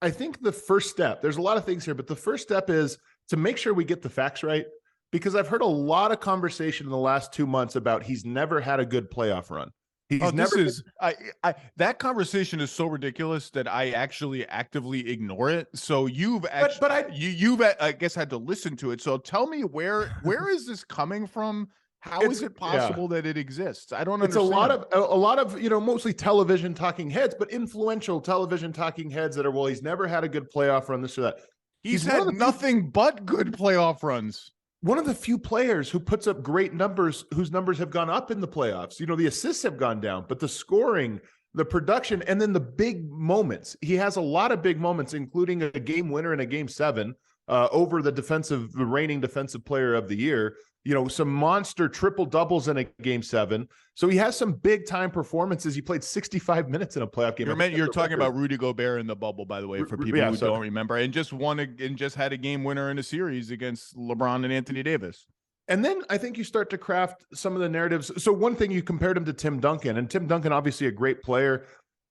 I think the first step, there's a lot of things here, but the first step is to make sure we get the facts right, because I've heard a lot of conversation in the last 2 months about he's never had a good playoff run. That conversation is so ridiculous that I actually actively ignore it. So you've I guess had to listen to it. So tell me where is this coming from? How is it possible that it exists? I don't understand. It's a lot of mostly television talking heads, but influential television talking heads that are, well, he's never had a good playoff run, this or that. He's had nothing but good playoff runs. One of the few players who puts up great numbers, whose numbers have gone up in the playoffs. The assists have gone down, but the scoring, the production, and then the big moments. He has a lot of big moments, including a game winner in a game 7 over the reigning defensive player of the year. Some monster triple doubles in a game 7. So he has some big time performances. He played 65 minutes in a playoff game. You're talking about Rudy Gobert in the bubble, by the way, for people who don't remember, and just had a game winner in a series against LeBron and Anthony Davis. And then I think you start to craft some of the narratives. So one thing, you compared him to Tim Duncan, and Tim Duncan, obviously a great player.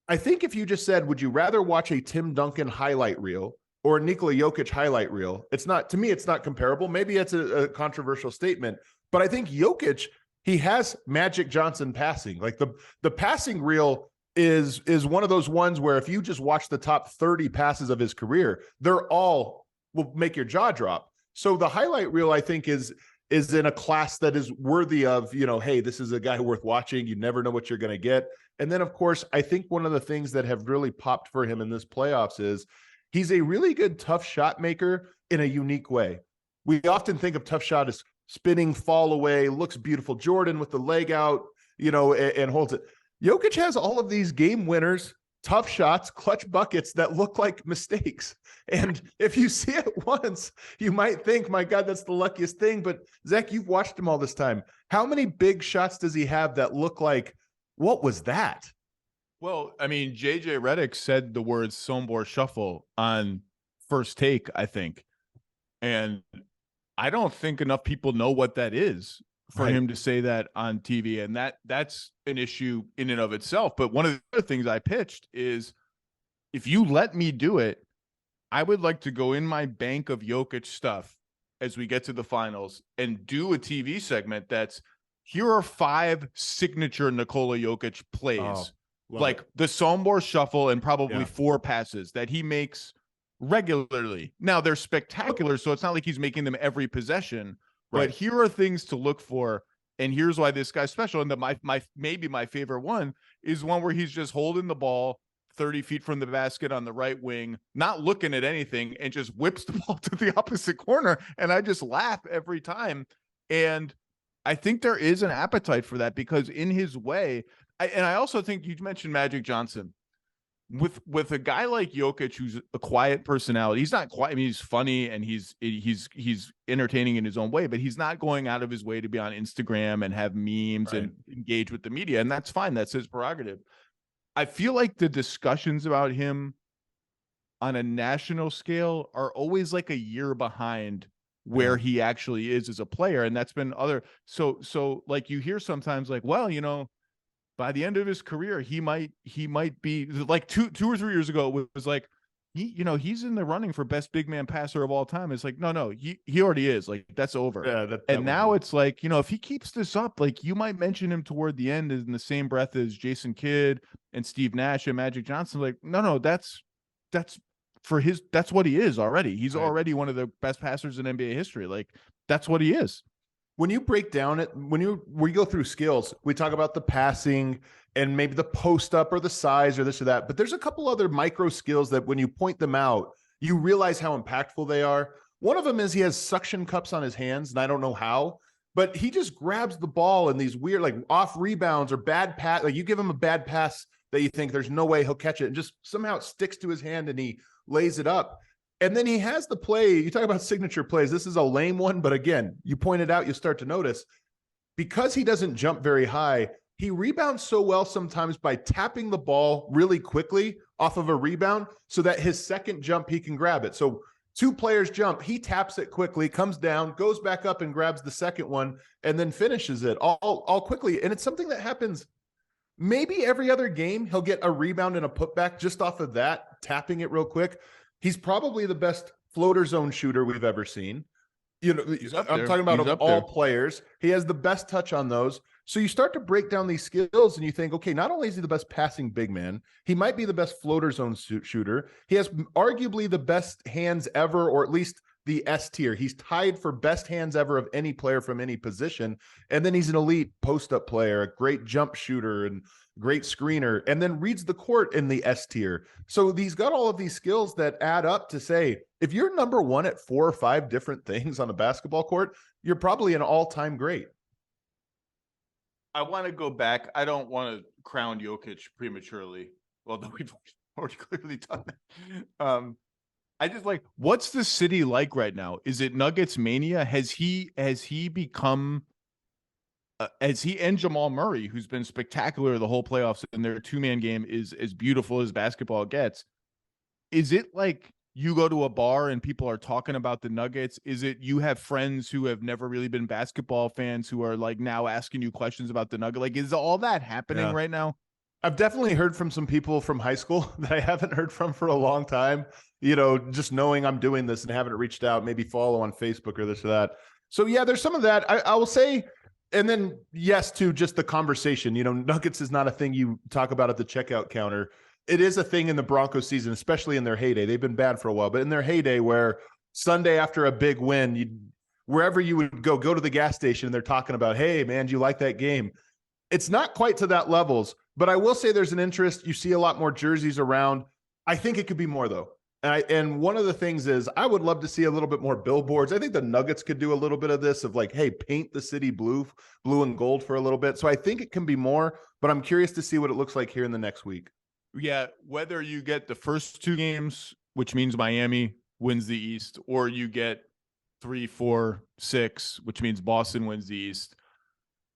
I think if you just said, would you rather watch a Tim Duncan highlight reel or a Nikola Jokic highlight reel? To me, it's not comparable. Maybe it's a controversial statement, but I think Jokic, he has Magic Johnson passing. Like the passing reel is one of those ones where if you just watch the top 30 passes of his career, they're all will make your jaw drop. So the highlight reel, I think, is in a class that is worthy of, hey, this is a guy worth watching. You never know what you're going to get. And then, of course, I think one of the things that have really popped for him in this playoffs is He's a really good tough shot maker in a unique way. We often think of tough shot as spinning, fall away, looks beautiful. Jordan with the leg out, and holds it. Jokic has all of these game winners, tough shots, clutch buckets that look like mistakes. And if you see it once, you might think, my God, that's the luckiest thing. But Zach, you've watched him all this time. How many big shots does he have that look like, what was that? Well, I mean, JJ Redick said the words Sombor Shuffle on First Take, I think. And I don't think enough people know what that is for him to say that on TV. And that's an issue in and of itself. But one of the other things I pitched is, if you let me do it, I would like to go in my bank of Jokic stuff as we get to the finals and do a TV segment that's, here are 5 signature Nikola Jokic plays. Like the Sombor Shuffle and probably 4 passes that he makes regularly. Now they're spectacular, so it's not like he's making them every possession, but here are things to look for. And here's why this guy's special. And maybe my favorite one is one where he's just holding the ball 30 feet from the basket on the right wing, not looking at anything, and just whips the ball to the opposite corner. And I just laugh every time. And I think there is an appetite for that, because in his way, I also think you mentioned Magic Johnson. With a guy like Jokic, who's a quiet personality, he's not quiet. I mean, he's funny and he's entertaining in his own way, but he's not going out of his way to be on Instagram and have memes and engage with the media. And that's fine. That's his prerogative. I feel like the discussions about him on a national scale are always like a year behind where he actually is as a player. And that's been so like you hear sometimes like, well, by the end of his career, he might be like 2 or 3 years ago. It was like, he's in the running for best big man passer of all time. It's like, no, he already is. Like, that's over. Yeah, and now it's like, if he keeps this up, like, you might mention him toward the end in the same breath as Jason Kidd and Steve Nash and Magic Johnson. Like, no, that's what he is already. He's already one of the best passers in NBA history. Like, that's what he is. When you break down it, when you go through skills, we talk about the passing and maybe the post up or the size or this or that, but there's a couple other micro skills that when you point them out, you realize how impactful they are. One of them is he has suction cups on his hands, and I don't know how, but he just grabs the ball in these weird, like off rebounds or bad pass. Like, you give him a bad pass that you think there's no way he'll catch it, and just somehow it sticks to his hand and he lays it up. And then he has the play. You talk about signature plays. This is a lame one, but again, you pointed out, you start to notice, because he doesn't jump very high, he rebounds so well sometimes by tapping the ball really quickly off of a rebound so that his second jump, he can grab it. So 2 players jump, he taps it quickly, comes down, goes back up and grabs the second one, and then finishes it all quickly. And it's something that happens maybe every other game. He'll get a rebound and a putback just off of that, tapping it real quick. He's probably the best floater zone shooter we've ever seen. I'm talking about of all players. He has the best touch on those. So you start to break down these skills and you think, okay, not only is he the best passing big man, he might be the best floater zone shooter. He has arguably the best hands ever, or at least the S tier. He's tied for best hands ever of any player from any position. And then he's an elite post-up player, a great jump shooter and great screener, and then reads the court in the S tier. So he's got all of these skills that add up to say, if you're number one at 4 or 5 different things on a basketball court, you're probably an all-time great. I want to go back. I don't want to crown Jokic prematurely, although we've already clearly done that. I just like, what's the city like right now? Is it Nuggets mania? Has he become as he and Jamal Murray, who's been spectacular the whole playoffs, and their 2-man game is as beautiful as basketball gets? Is it like you go to a bar and people are talking about the Nuggets? Is it you have friends who have never really been basketball fans who are like now asking you questions about the Nuggets? Like, is all that happening right now? I've definitely heard from some people from high school that I haven't heard from for a long time, just knowing I'm doing this and haven't reached out, maybe follow on Facebook or this or that. So yeah, there's some of that. I will say, and then yes, to just the conversation, Nuggets is not a thing you talk about at the checkout counter. It is a thing in the Broncos season, especially in their heyday. They've been bad for a while, but in their heyday where Sunday after a big win, wherever you would go to the gas station and they're talking about, hey man, do you like that game? It's not quite to that levels, but I will say there's an interest. You see a lot more jerseys around. I think it could be more though. And one of the things is I would love to see a little bit more billboards. I think the Nuggets could do a little bit of this of like, hey, paint the city blue and gold for a little bit. So I think it can be more, but I'm curious to see what it looks like here in the next week. Yeah, whether you get the first 2 games, which means Miami wins the East, or you get 3, 4, 6, which means Boston wins the East,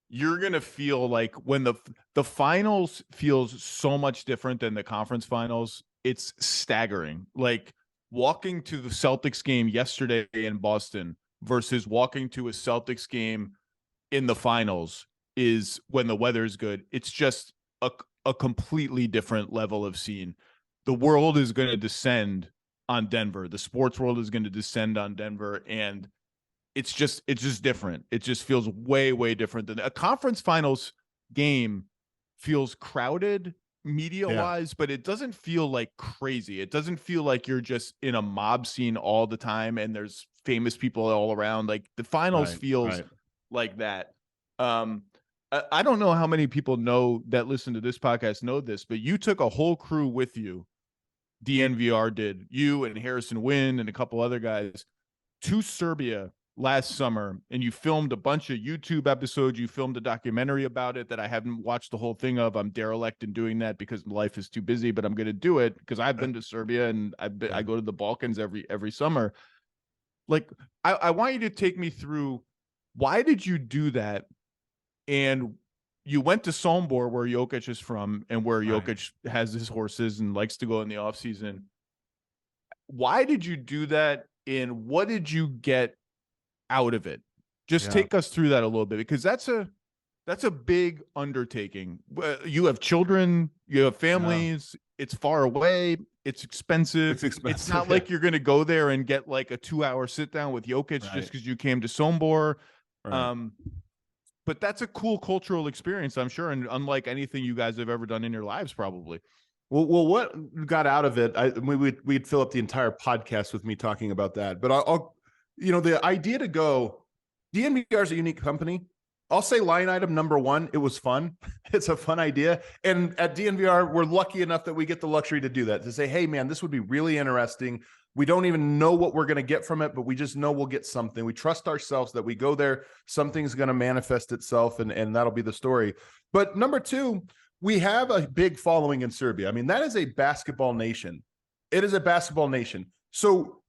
you're going to feel like when the finals feels so much different than the conference finals, it's staggering. Like walking to the Celtics game yesterday in Boston versus walking to a Celtics game in the finals is when the weather is good. It's just a completely different level of scene. The world is going to descend on Denver. The sports world is going to descend on Denver, and it's just different. It just feels way, way different than a conference finals game. Feels crowded media wise, but it doesn't feel like crazy. It doesn't feel like you're just in a mob scene all the time and there's famous people all around. Like the finals feels like that. I don't know how many people know that listen to this podcast know this, but you took a whole crew with you. DNVR did, you and Harrison Wynn and a couple other guys, to Serbia last summer, and you filmed a bunch of YouTube episodes. You filmed a documentary about it that I haven't watched the whole thing of. I'm derelict in doing that because life is too busy, but I'm going to do it because I've been to Serbia and I go to the Balkans every summer. Like, I want you to take me through, why did you do that? And you went to Sombor, where Jokic is from and where Jokic has his horses and likes to go in the off season. Why did you do that? And what did you get out of it? Just take us through that a little bit, because that's a big undertaking. You have children, you have families, it's far away, it's expensive. It's not like you're going to go there and get like a 2-hour sit down with Jokic just because you came to Sombor. But that's a cool cultural experience, I'm sure, and unlike anything you guys have ever done in your lives, probably. Well, what got out of it? We'd fill up the entire podcast with me talking about that. But I'll the idea to go, DNVR is a unique company. I'll say line item number 1, it was fun. It's a fun idea. And at DNVR, we're lucky enough that we get the luxury to do that, to say, hey, man, this would be really interesting. We don't even know what we're going to get from it, but we just know we'll get something. We trust ourselves that we go there, something's going to manifest itself, and that'll be the story. But number 2, we have a big following in Serbia. I mean, that is a basketball nation. It is a basketball nation. So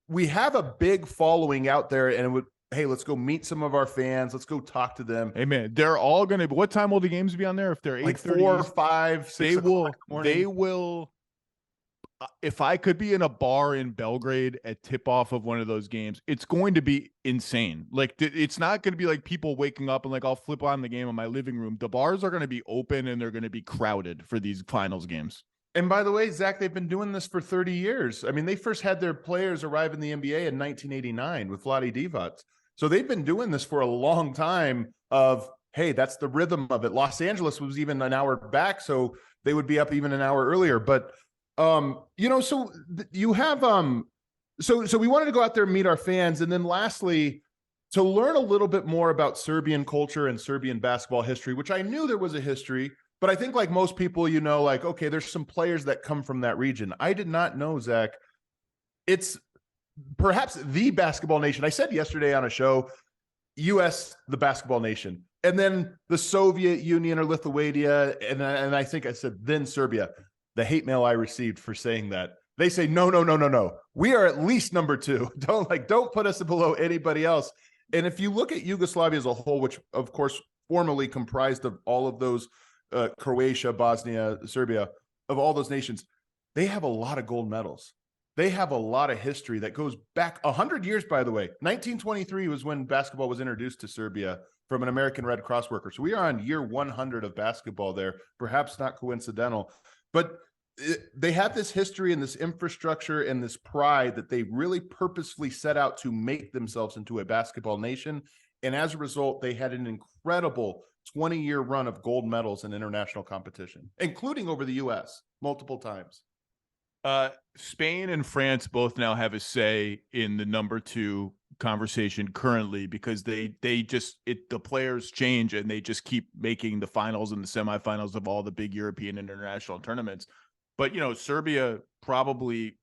we have a big following out there, and hey, let's go meet some of our fans. Let's go talk to them. Hey, man, they're all going to be, what time will the games be on there? If they're 8:30, like 4, 5, 6 they will. If I could be in a bar in Belgrade at tip-off of one of those games, it's going to be insane. Like, it's not going to be like people waking up and like, I'll flip on the game in my living room. The bars are going to be open and they're going to be crowded for these finals games. And by the way, Zach, they've been doing this for 30 years. I mean, they first had their players arrive in the NBA in 1989 with Vlade Divac. So they've been doing this for a long time of, hey, that's the rhythm of it. Los Angeles was even an hour back, so they would be up even an hour earlier. But so you have so we wanted to go out there and meet our fans, and then lastly, to learn a little bit more about Serbian culture and Serbian basketball history, which I knew there was a history, but I think like most people, like, okay, there's some players that come from that region. I did not know, Zach. It's perhaps the basketball nation. I said yesterday on a show, U.S., the basketball nation, and then the Soviet Union or Lithuania, and I think I said then Serbia. The hate mail I received for saying that. They say, no. We are at least number 2. Don't put us below anybody else. And if you look at Yugoslavia as a whole, which of course formerly comprised of all of those, Croatia, Bosnia, Serbia, of all those nations, they have a lot of gold medals. They have a lot of history that goes back 100 years, by the way. 1923 was when basketball was introduced to Serbia from an American Red Cross worker. So we are on year 100 of basketball there, perhaps not coincidental. But they have this history and this infrastructure and this pride that they really purposefully set out to make themselves into a basketball nation. And as a result, they had an incredible 20-year run of gold medals in international competition, including over the U.S. multiple times. Spain and France both now have a say in the number 2 conversation currently, because the players change and they just keep making the finals and the semifinals of all the big European international tournaments. But, Serbia probably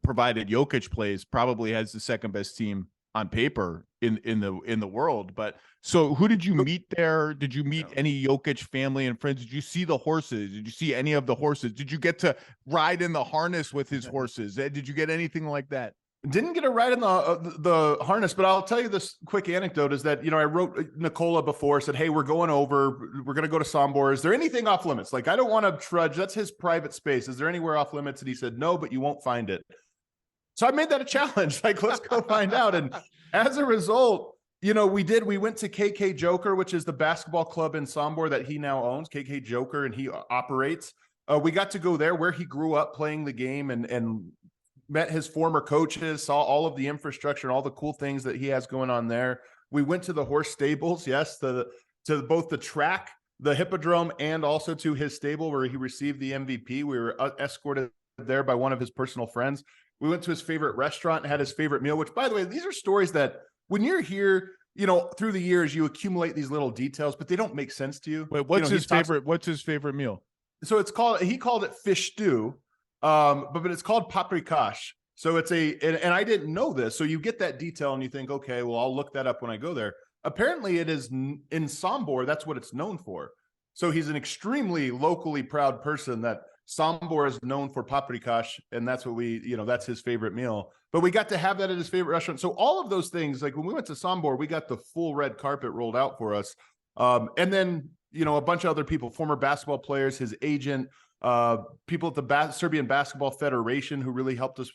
provided Jokic plays, probably has the second best team on paper in the world. But so who did you meet there? Did you meet any Jokic family and friends? Did you see the horses? Did you see any of the horses? Did you get to ride in the harness with his horses? Did you get anything like that? Didn't get a ride in the harness, but I'll tell you this quick anecdote is that, I wrote Nikola before, said, hey, we're going to go to Sombor. Is there anything off limits? Like, I don't want to trudge. That's his private space. Is there anywhere off limits? And he said, no, but you won't find it. So I made that a challenge. Like, let's go find out. And as a result, we went to KK Joker, which is the basketball club in Sombor that he now owns, KK Joker, and he operates. We got to go there where he grew up playing the game and met his former coaches, saw all of the infrastructure and all the cool things that he has going on there. We went to the horse stables, yes, to both the track, the hippodrome, and also to his stable where he received the MVP. We were escorted there by one of his personal friends. We went to his favorite restaurant and had his favorite meal, which, by the way, these are stories that when you're here, through the years, you accumulate these little details, but they don't make sense to you. Wait, what's his favorite meal? So he called it fish stew. But it's called paprikash. So it's and I didn't know this. So you get that detail and you think, okay, well, I'll look that up when I go there. Apparently it is in Sombor. That's what it's known for. So he's an extremely locally proud person that Sombor is known for paprikash. And that's what that's his favorite meal, but we got to have that at his favorite restaurant. So all of those things, like when we went to Sombor, we got the full red carpet rolled out for us. And then, a bunch of other people, former basketball players, his agent, people at the Serbian Basketball Federation who really helped us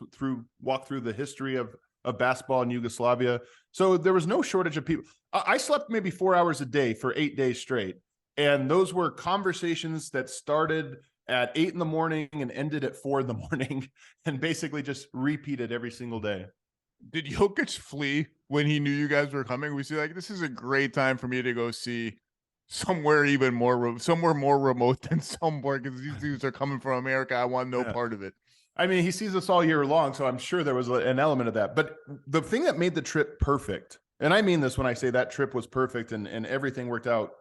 walk through the history of basketball in Yugoslavia. So there was no shortage of people. I slept maybe 4 hours a day for 8 days straight. And those were conversations that started at 8 a.m. and ended at 4 a.m. and basically just repeated every single day. Did Jokic flee when he knew you guys were coming? We see, like, this is a great time for me to go see somewhere more remote than somewhere, because these dudes are coming from America. I want no part of it. I mean, he sees us all year long, so I'm sure there was an element of that. But the thing that made the trip perfect, and I mean this when I say that trip was perfect and everything worked out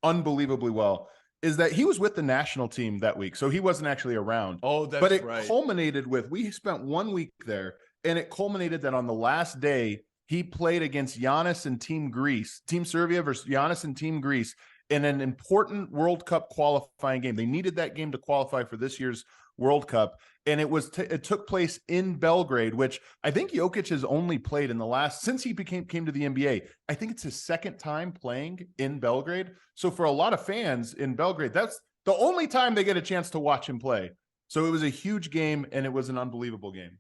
unbelievably well, is that he was with the national team that week. So he wasn't actually around. Oh, that's right. But it culminated with, we spent 1 week there, and it culminated that on the last day, he played against Giannis and Team Serbia versus Giannis and Team Greece in an important World Cup qualifying game. They needed that game to qualify for this year's World Cup. And it took place in Belgrade, which I think Jokic has only played since he came to the NBA. I think it's his second time playing in Belgrade. So for a lot of fans in Belgrade, that's the only time they get a chance to watch him play. So it was a huge game, and it was an unbelievable game.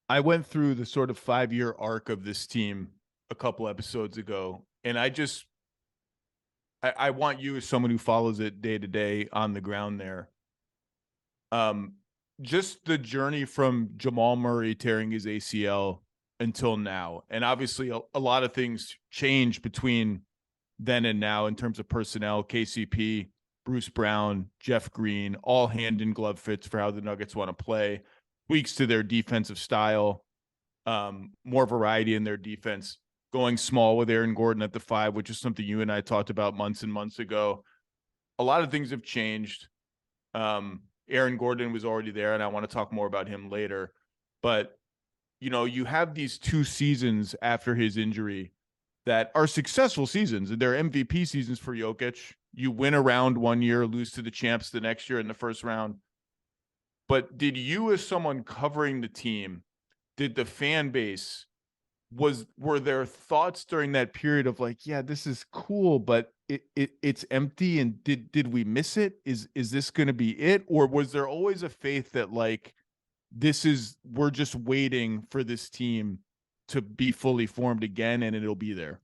I went through the sort of 5-year arc of this team a couple episodes ago, and I want you, as someone who follows it day to day on the ground there, just the journey from Jamal Murray tearing his ACL until now. And obviously a lot of things changed between then and now in terms of personnel. KCP, Bruce Brown, Jeff Green, all hand in glove fits for how the Nuggets want to play. Tweaks to their defensive style, more variety in their defense, going small with Aaron Gordon at the 5, which is something you and I talked about months and months ago. A lot of things have changed. Aaron Gordon was already there, and I want to talk more about him later. But, you have these 2 seasons after his injury that are successful seasons, and they're MVP seasons for Jokic. You win a round 1 year, lose to the champs the next year in the first round. But did you, as someone covering the team, did the fan base, were there thoughts during that period of like, yeah, this is cool, but it's empty, and did we miss it? Is this going to be it? Or was there always a faith that, like, we're just waiting for this team to be fully formed again and it'll be there?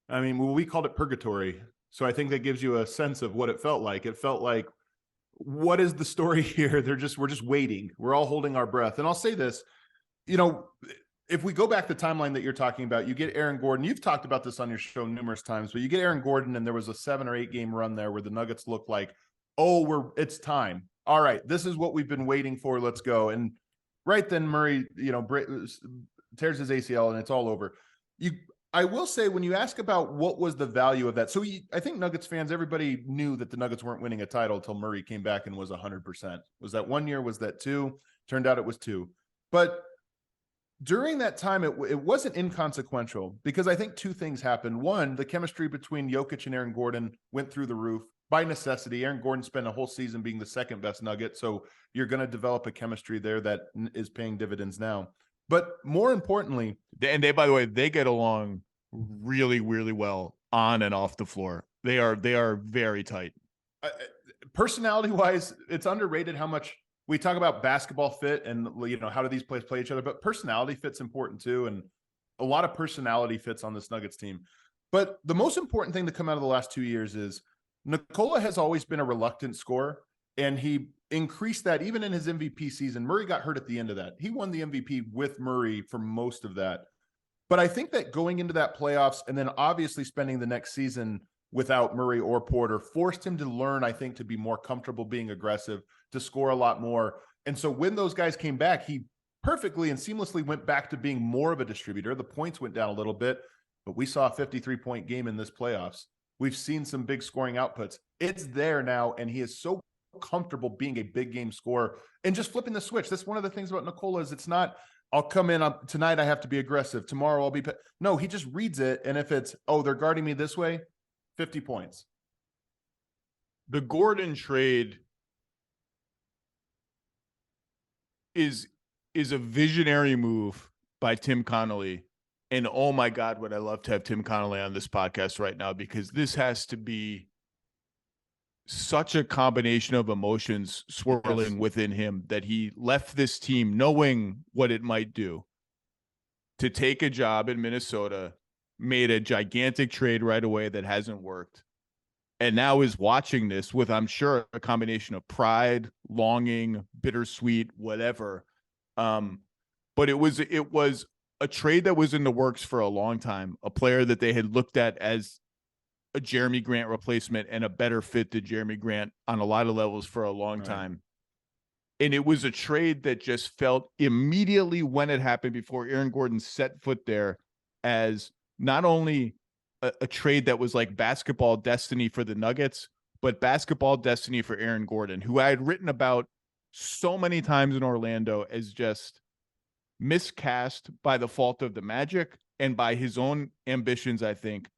I mean, we called it purgatory. So I think that gives you a sense of what it felt like. It felt like, what is the story here? We're just waiting. We're all holding our breath. And I'll say this, if we go back the timeline that you're talking about, you get Aaron Gordon. You've talked about this on your show numerous times, but you get Aaron Gordon, and there was a 7 or 8 game run there where the Nuggets looked like, it's time. All right, this is what we've been waiting for. Let's go. And right then Murray, tears his ACL, and it's all over. I will say, when you ask about what was the value of that, so I think Nuggets fans, everybody knew that the Nuggets weren't winning a title until Murray came back and was 100%. Was that 1 year? Was that 2? Turned out it was 2. But during that time, it wasn't inconsequential, because I think 2 things happened. One, the chemistry between Jokic and Aaron Gordon went through the roof by necessity. Aaron Gordon spent a whole season being the second best Nugget, so you're going to develop a chemistry there that is paying dividends now. But more importantly, and by the way, they get along really, really well on and off the floor. They are very tight. Personality-wise, it's underrated how much we talk about basketball fit and, how do these players play each other, but personality fit's important too, and a lot of personality fits on this Nuggets team. But the most important thing to come out of the last 2 years is Nikola has always been a reluctant scorer, and he increased that even in his MVP season. Murray got hurt at the end of that. He won the MVP with Murray for most of that. But I think that going into that playoffs and then obviously spending the next season without Murray or Porter forced him to learn, I think, to be more comfortable being aggressive, to score a lot more. And so when those guys came back, he perfectly and seamlessly went back to being more of a distributor. The points went down a little bit, but we saw a 53-point game in this playoffs. We've seen some big scoring outputs. It's there now, and he is so comfortable being a big game scorer and just flipping the switch. That's one of the things about Nikola is it's not, I'll come in tonight, I have to be aggressive. Tomorrow I'll be, no, he just reads it. And if it's, oh, they're guarding me this way, 50 points. The Gordon trade is a visionary move by Tim Connolly. And oh my God, would I love to have Tim Connolly on this podcast right now, because this has to be such a combination of emotions swirling within him that he left this team knowing what it might do to take a job in Minnesota, made a gigantic trade right away that hasn't worked, and now is watching this with, I'm sure, a combination of pride, longing, bittersweet, whatever. But it was a trade that was in the works for a long time, a player that they had looked at as a Jeremy Grant replacement and a better fit than Jeremy Grant on a lot of levels for a long time. And it was a trade that just felt immediately when it happened, before Aaron Gordon set foot there, as not only a trade that was like basketball destiny for the Nuggets, but basketball destiny for Aaron Gordon, who I had written about so many times in Orlando as just miscast by the fault of the Magic and by his own ambitions, I think,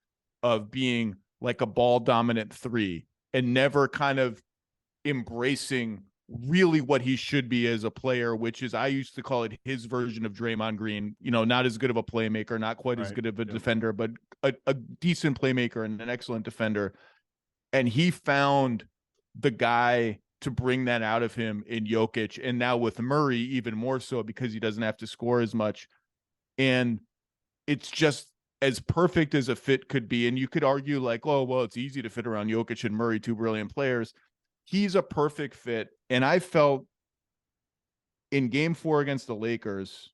of being like a ball dominant 3 and never kind of embracing really what he should be as a player, which is, I used to call it his version of Draymond Green, not as good of a playmaker, not quite as good of a defender, but a decent playmaker and an excellent defender. And he found the guy to bring that out of him in Jokic. And now with Murray, even more so, because he doesn't have to score as much. And it's just as perfect as a fit could be. And you could argue like, oh, well, it's easy to fit around Jokic and Murray, 2 brilliant players. He's a perfect fit. And I felt in game 4 against the Lakers,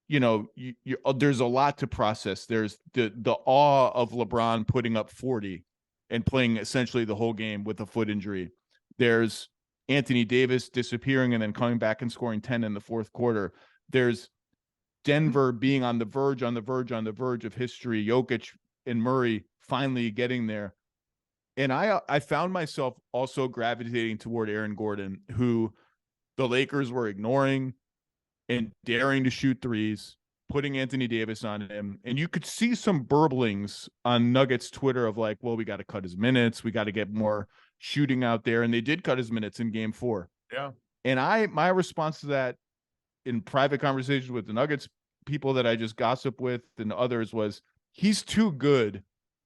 there's a lot to process. There's the awe of LeBron putting up 40 and playing essentially the whole game with a foot injury. There's Anthony Davis disappearing and then coming back and scoring 10 in the fourth quarter. There's Denver being on the verge of history, Jokic and Murray finally getting there. And I found myself also gravitating toward Aaron Gordon, who the Lakers were ignoring and daring to shoot threes, putting Anthony Davis on him. And you could see some burblings on Nuggets Twitter of like, well, we got to cut his minutes. We got to get more shooting out there. And they did cut his minutes in game 4. Yeah. And my response to that in private conversations with the Nuggets people that I just gossip with and others was, he's too good.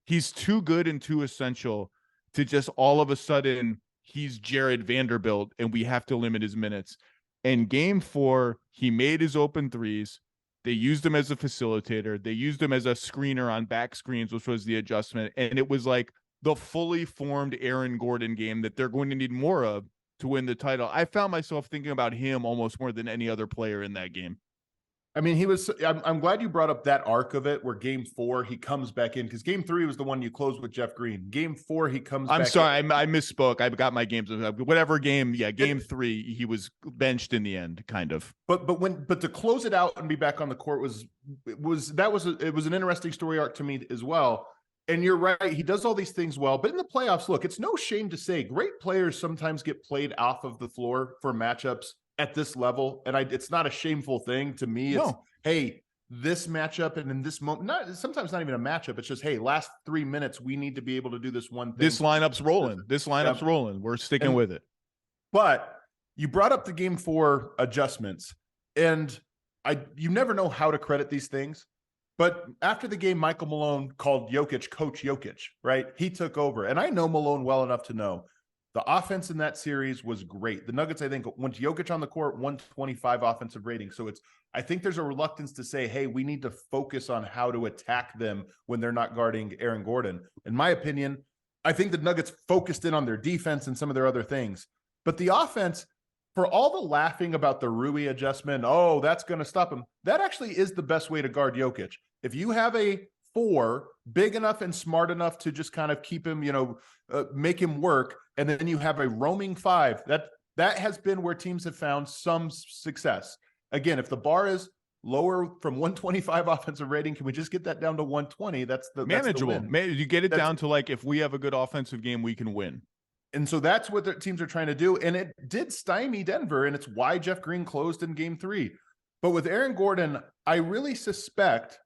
He's too good and too essential to just all of a sudden he's Jared Vanderbilt and we have to limit his minutes. And game 4, he made his open threes. They used him as a facilitator. They used him as a screener on back screens, which was the adjustment. And it was like the fully formed Aaron Gordon game that they're going to need more of to win the title. I found myself thinking about him almost more than any other player in that game. I mean, I'm glad you brought up that arc of it where game 4, he comes back in, because game 3 was the one you closed with Jeff Green. Game 4, he comes back in. I'm sorry, I misspoke. I've got my games. Whatever game, game 3, he was benched in the end, kind of. But to close it out and be back on the court it was an interesting story arc to me as well. And you're right, he does all these things well, but in the playoffs, look, it's no shame to say great players sometimes get played off of the floor for matchups at this level, and it's not a shameful thing to me. It's hey, this matchup and in this moment, sometimes not even a matchup. It's just, hey, last 3 minutes we need to be able to do this one thing. This lineup's rolling. Rolling. We're sticking with it. But you brought up the game 4 adjustments, and you never know how to credit these things. But after the game, Michael Malone called Jokic Coach Jokic, right? He took over. And I know Malone well enough to know the offense in that series was great. The Nuggets, I think, went Jokic on the court, 125 offensive rating. So I think there's a reluctance to say, hey, we need to focus on how to attack them when they're not guarding Aaron Gordon. In my opinion, I think the Nuggets focused in on their defense and some of their other things. But the offense, for all the laughing about the Rui adjustment, oh, that's going to stop him, that actually is the best way to guard Jokic. If you have a 4 big enough and smart enough to just kind of keep him, make him work, and then you have a roaming 5, that has been where teams have found some success. Again, if the bar is lower from 125 offensive rating, can we just get that down to 120? That's manageable. That's the win. You get it down to, like, if we have a good offensive game, we can win. And so that's what the teams are trying to do. And it did stymie Denver, and it's why Jeff Green closed in game 3. But with Aaron Gordon, I really suspect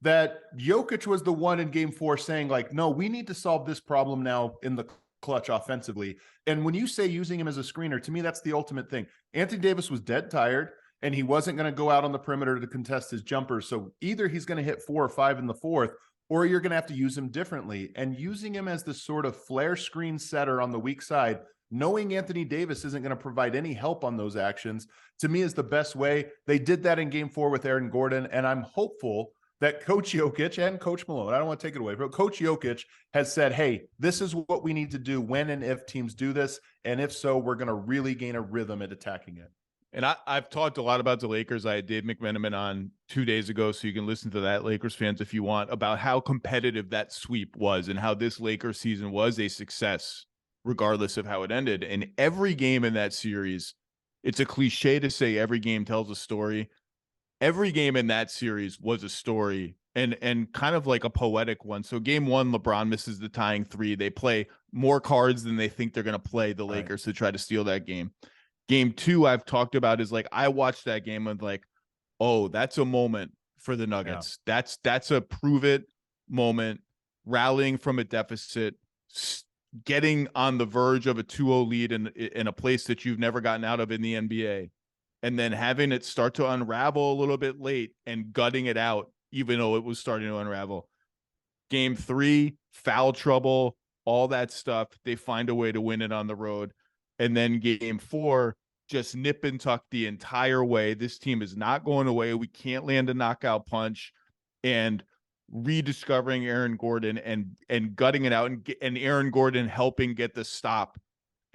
that Jokic was the one in game 4 saying, like, no, we need to solve this problem now in the clutch offensively. And when you say using him as a screener, to me, that's the ultimate thing. Anthony Davis was dead tired, and he wasn't going to go out on the perimeter to contest his jumpers. So either he's going to hit 4 or 5 in the 4th, or you're going to have to use him differently. And using him as this sort of flare screen setter on the weak side, knowing Anthony Davis isn't going to provide any help on those actions, to me is the best way. They did that in game 4 with Aaron Gordon, and I'm hopeful that Coach Jokic and Coach Malone, I don't want to take it away, but Coach Jokic has said, hey, this is what we need to do when and if teams do this. And if so, we're going to really gain a rhythm at attacking it. And I've talked a lot about the Lakers. I had Dave McMenamin on 2 days ago, so you can listen to that, Lakers fans, if you want, about how competitive that sweep was and how this Lakers season was a success, regardless of how it ended. And every game in that series, it's a cliche to say every game tells a story. Every game in that series was a story, and kind of like a poetic one. So game 1, LeBron misses the tying 3. They play more cards than they think they're going to play, the Lakers, to try to steal that game. Game 2, I've talked about, is like, I watched that game and like, oh, that's a moment for the Nuggets. Yeah. That's a prove it moment, rallying from a deficit, getting on the verge of a 2-0 lead in a place that you've never gotten out of in the NBA. And then having it start to unravel a little bit late and gutting it out, even though it was starting to unravel. Game 3, foul trouble, all that stuff. They find a way to win it on the road. And then game 4, just nip and tuck the entire way. This team is not going away. We can't land a knockout punch. And rediscovering Aaron Gordon and gutting it out, and Aaron Gordon helping get the stop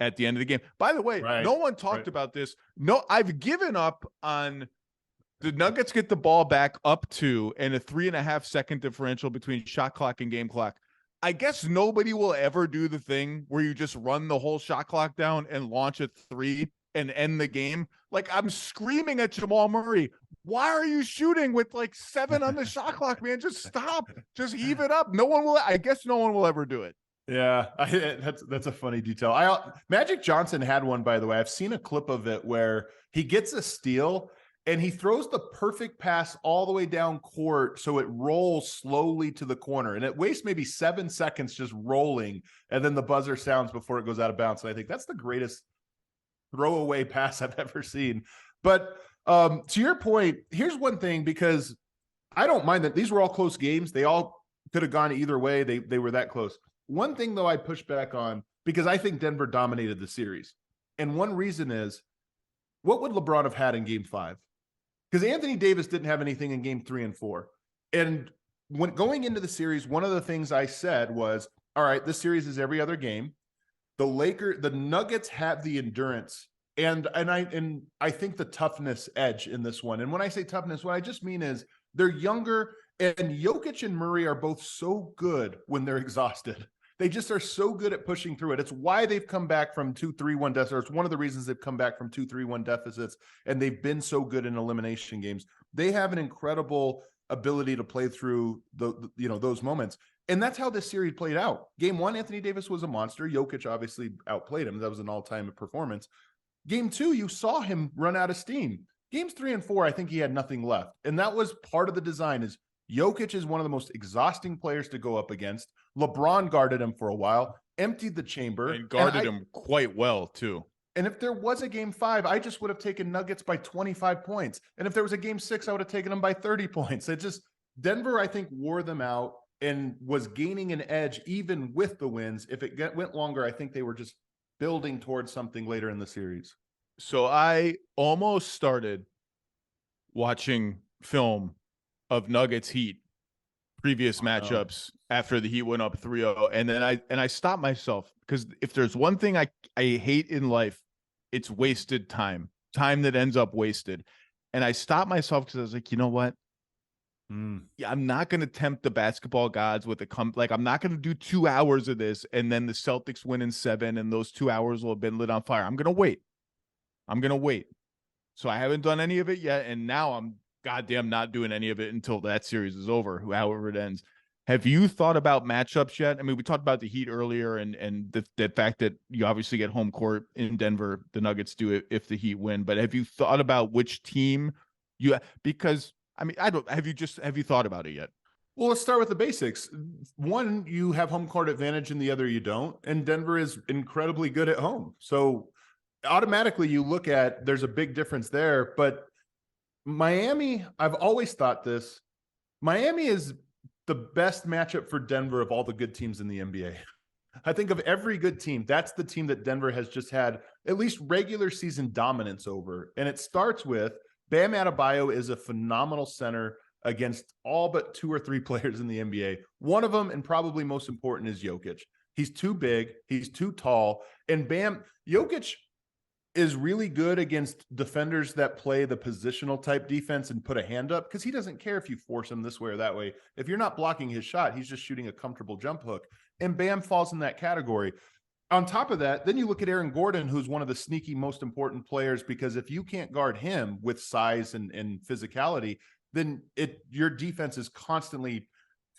at the end of the game. By the way, no one talked about this. No, I've given up on the Nuggets get the ball back up 2 and a 3.5 second differential between shot clock and game clock. I guess nobody will ever do the thing where you just run the whole shot clock down and launch a 3 and end the game. Like, I'm screaming at Jamal Murray, why are you shooting with like 7 on the shot clock, man? Just stop. Just heave it up. I guess no one will ever do it. Yeah, that's a funny detail. Magic Johnson had one, by the way. I've seen a clip of it where he gets a steal and he throws the perfect pass all the way down court so it rolls slowly to the corner, and it wastes maybe 7 seconds just rolling, and then the buzzer sounds before it goes out of bounds. And I think that's the greatest throwaway pass I've ever seen. But to your point, here's one thing, because I don't mind that these were all close games. They all could have gone either way. They were that close. One thing, though, I push back on, because I think Denver dominated the series. And one reason is, what would LeBron have had in game 5? Because Anthony Davis didn't have anything in game 3 and 4. And when going into the series, one of the things I said was, all right, this series is every other game. The Nuggets have the endurance And I think the toughness edge in this one. And when I say toughness, what I just mean is they're younger, and Jokic and Murray are both so good when they're exhausted. They just are so good at pushing through it. It's why they've come back from 2-3-1 deficits. It's one of the reasons they've come back from 2-3-1 deficits, and they've been so good in elimination games. They have an incredible ability to play through those moments. And that's how this series played out. Game 1, Anthony Davis was a monster. Jokic obviously outplayed him. That was an all-time performance. Game 2, you saw him run out of steam. Games 3 and 4, I think he had nothing left. And that was part of the design. Is Jokic is one of the most exhausting players to go up against. LeBron guarded him for a while, emptied the chamber. And guarded him quite well, too. And if there was a game 5, I just would have taken Nuggets by 25 points. And if there was a game 6, I would have taken them by 30 points. It just, Denver, I think, wore them out and was gaining an edge even with the wins. If it went longer, I think they were just building towards something later in the series. So I almost started watching film of Nuggets Heat previous matchups after the Heat went up 3-0. And then I stopped myself, because if there's one thing I hate in life, it's wasted time that ends up wasted. And I stopped myself because I was like, you know what? Yeah, I'm not going to tempt the basketball gods with I'm not going to do 2 hours of this and then the Celtics win in 7 and those 2 hours will have been lit on fire. I'm going to wait. So I haven't done any of it yet. And now I'm goddamn not doing any of it until that series is over, however it ends. Have you thought about matchups yet? I mean, we talked about the Heat earlier and the fact that you obviously get home court in Denver. The Nuggets do it if the Heat win. But have you thought about which team because I mean, have you thought about it yet? Well, let's start with the basics. One, you have home court advantage and the other you don't. And Denver is incredibly good at home. So automatically you look at, there's a big difference there. But Miami, I've always thought this, Miami is the best matchup for Denver of all the good teams in the NBA. I think of every good team, that's the team that Denver has just had at least regular season dominance over. And it starts with Bam Adebayo is a phenomenal center against all but 2 or 3 players in the NBA. One of them, and probably most important, is Jokic. He's too big, he's too tall, and Jokic is really good against defenders that play the positional type defense and put a hand up, because he doesn't care if you force him this way or that way. If you're not blocking his shot, he's just shooting a comfortable jump hook. And Bam falls in that category. On top of that, then you look at Aaron Gordon, who's one of the sneaky most important players, because if you can't guard him with size and physicality, then your defense is constantly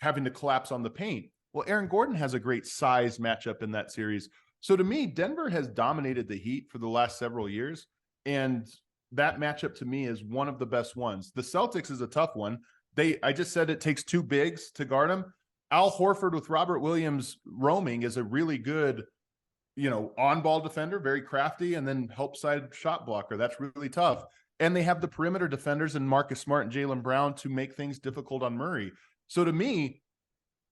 having to collapse on the paint. Well, Aaron Gordon has a great size matchup in that series. So to me, Denver has dominated the Heat for the last several years, and that matchup to me is one of the best ones. The Celtics is a tough one. I just said it takes 2 bigs to guard them. Al Horford with Robert Williams roaming is a really good, on-ball defender, very crafty, and then help side shot blocker. That's really tough. And they have the perimeter defenders and Marcus Smart and Jaylen Brown to make things difficult on Murray. So to me,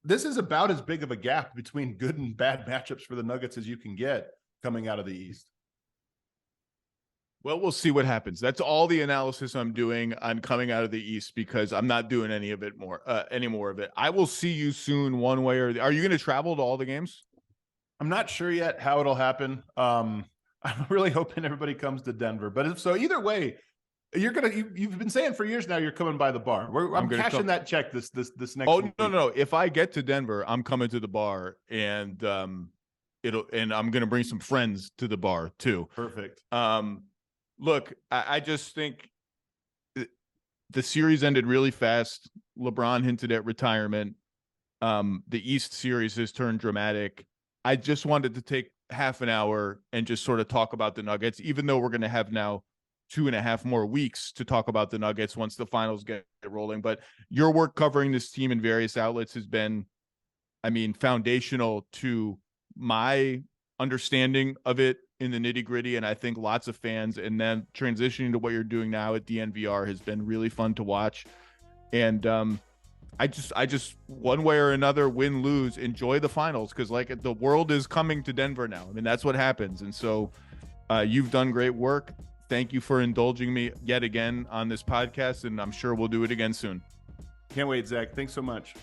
this is about as big of a gap between good and bad matchups for the Nuggets as you can get coming out of the East. Well, we'll see what happens. That's all the analysis I'm doing on coming out of the East, because I'm not doing any more of it. I will see you soon, one way or the other. Are you going to travel to all the games? I'm not sure yet how it'll happen. I'm really hoping everybody comes to Denver. But so either way, you've been saying for years now you're coming by the bar. I'm cashing that check this next week. No. If I get to Denver, I'm coming to the bar, and I'm going to bring some friends to the bar too. Perfect. Look, I just think the series ended really fast. LeBron hinted at retirement. The East series has turned dramatic. I just wanted to take half an hour and just sort of talk about the Nuggets, even though we're going to have now 2.5 more weeks to talk about the Nuggets once the finals get rolling. But your work covering this team in various outlets has been, foundational to my understanding of it in the nitty gritty. And I think lots of fans, and then transitioning to what you're doing now at DNVR has been really fun to watch. And, I just one way or another, win, lose, enjoy the finals, because the world is coming to Denver now. That's what happens. And so you've done great work. Thank you for indulging me yet again on this podcast, and I'm sure we'll do it again soon. Can't wait, Zach. Thanks so much.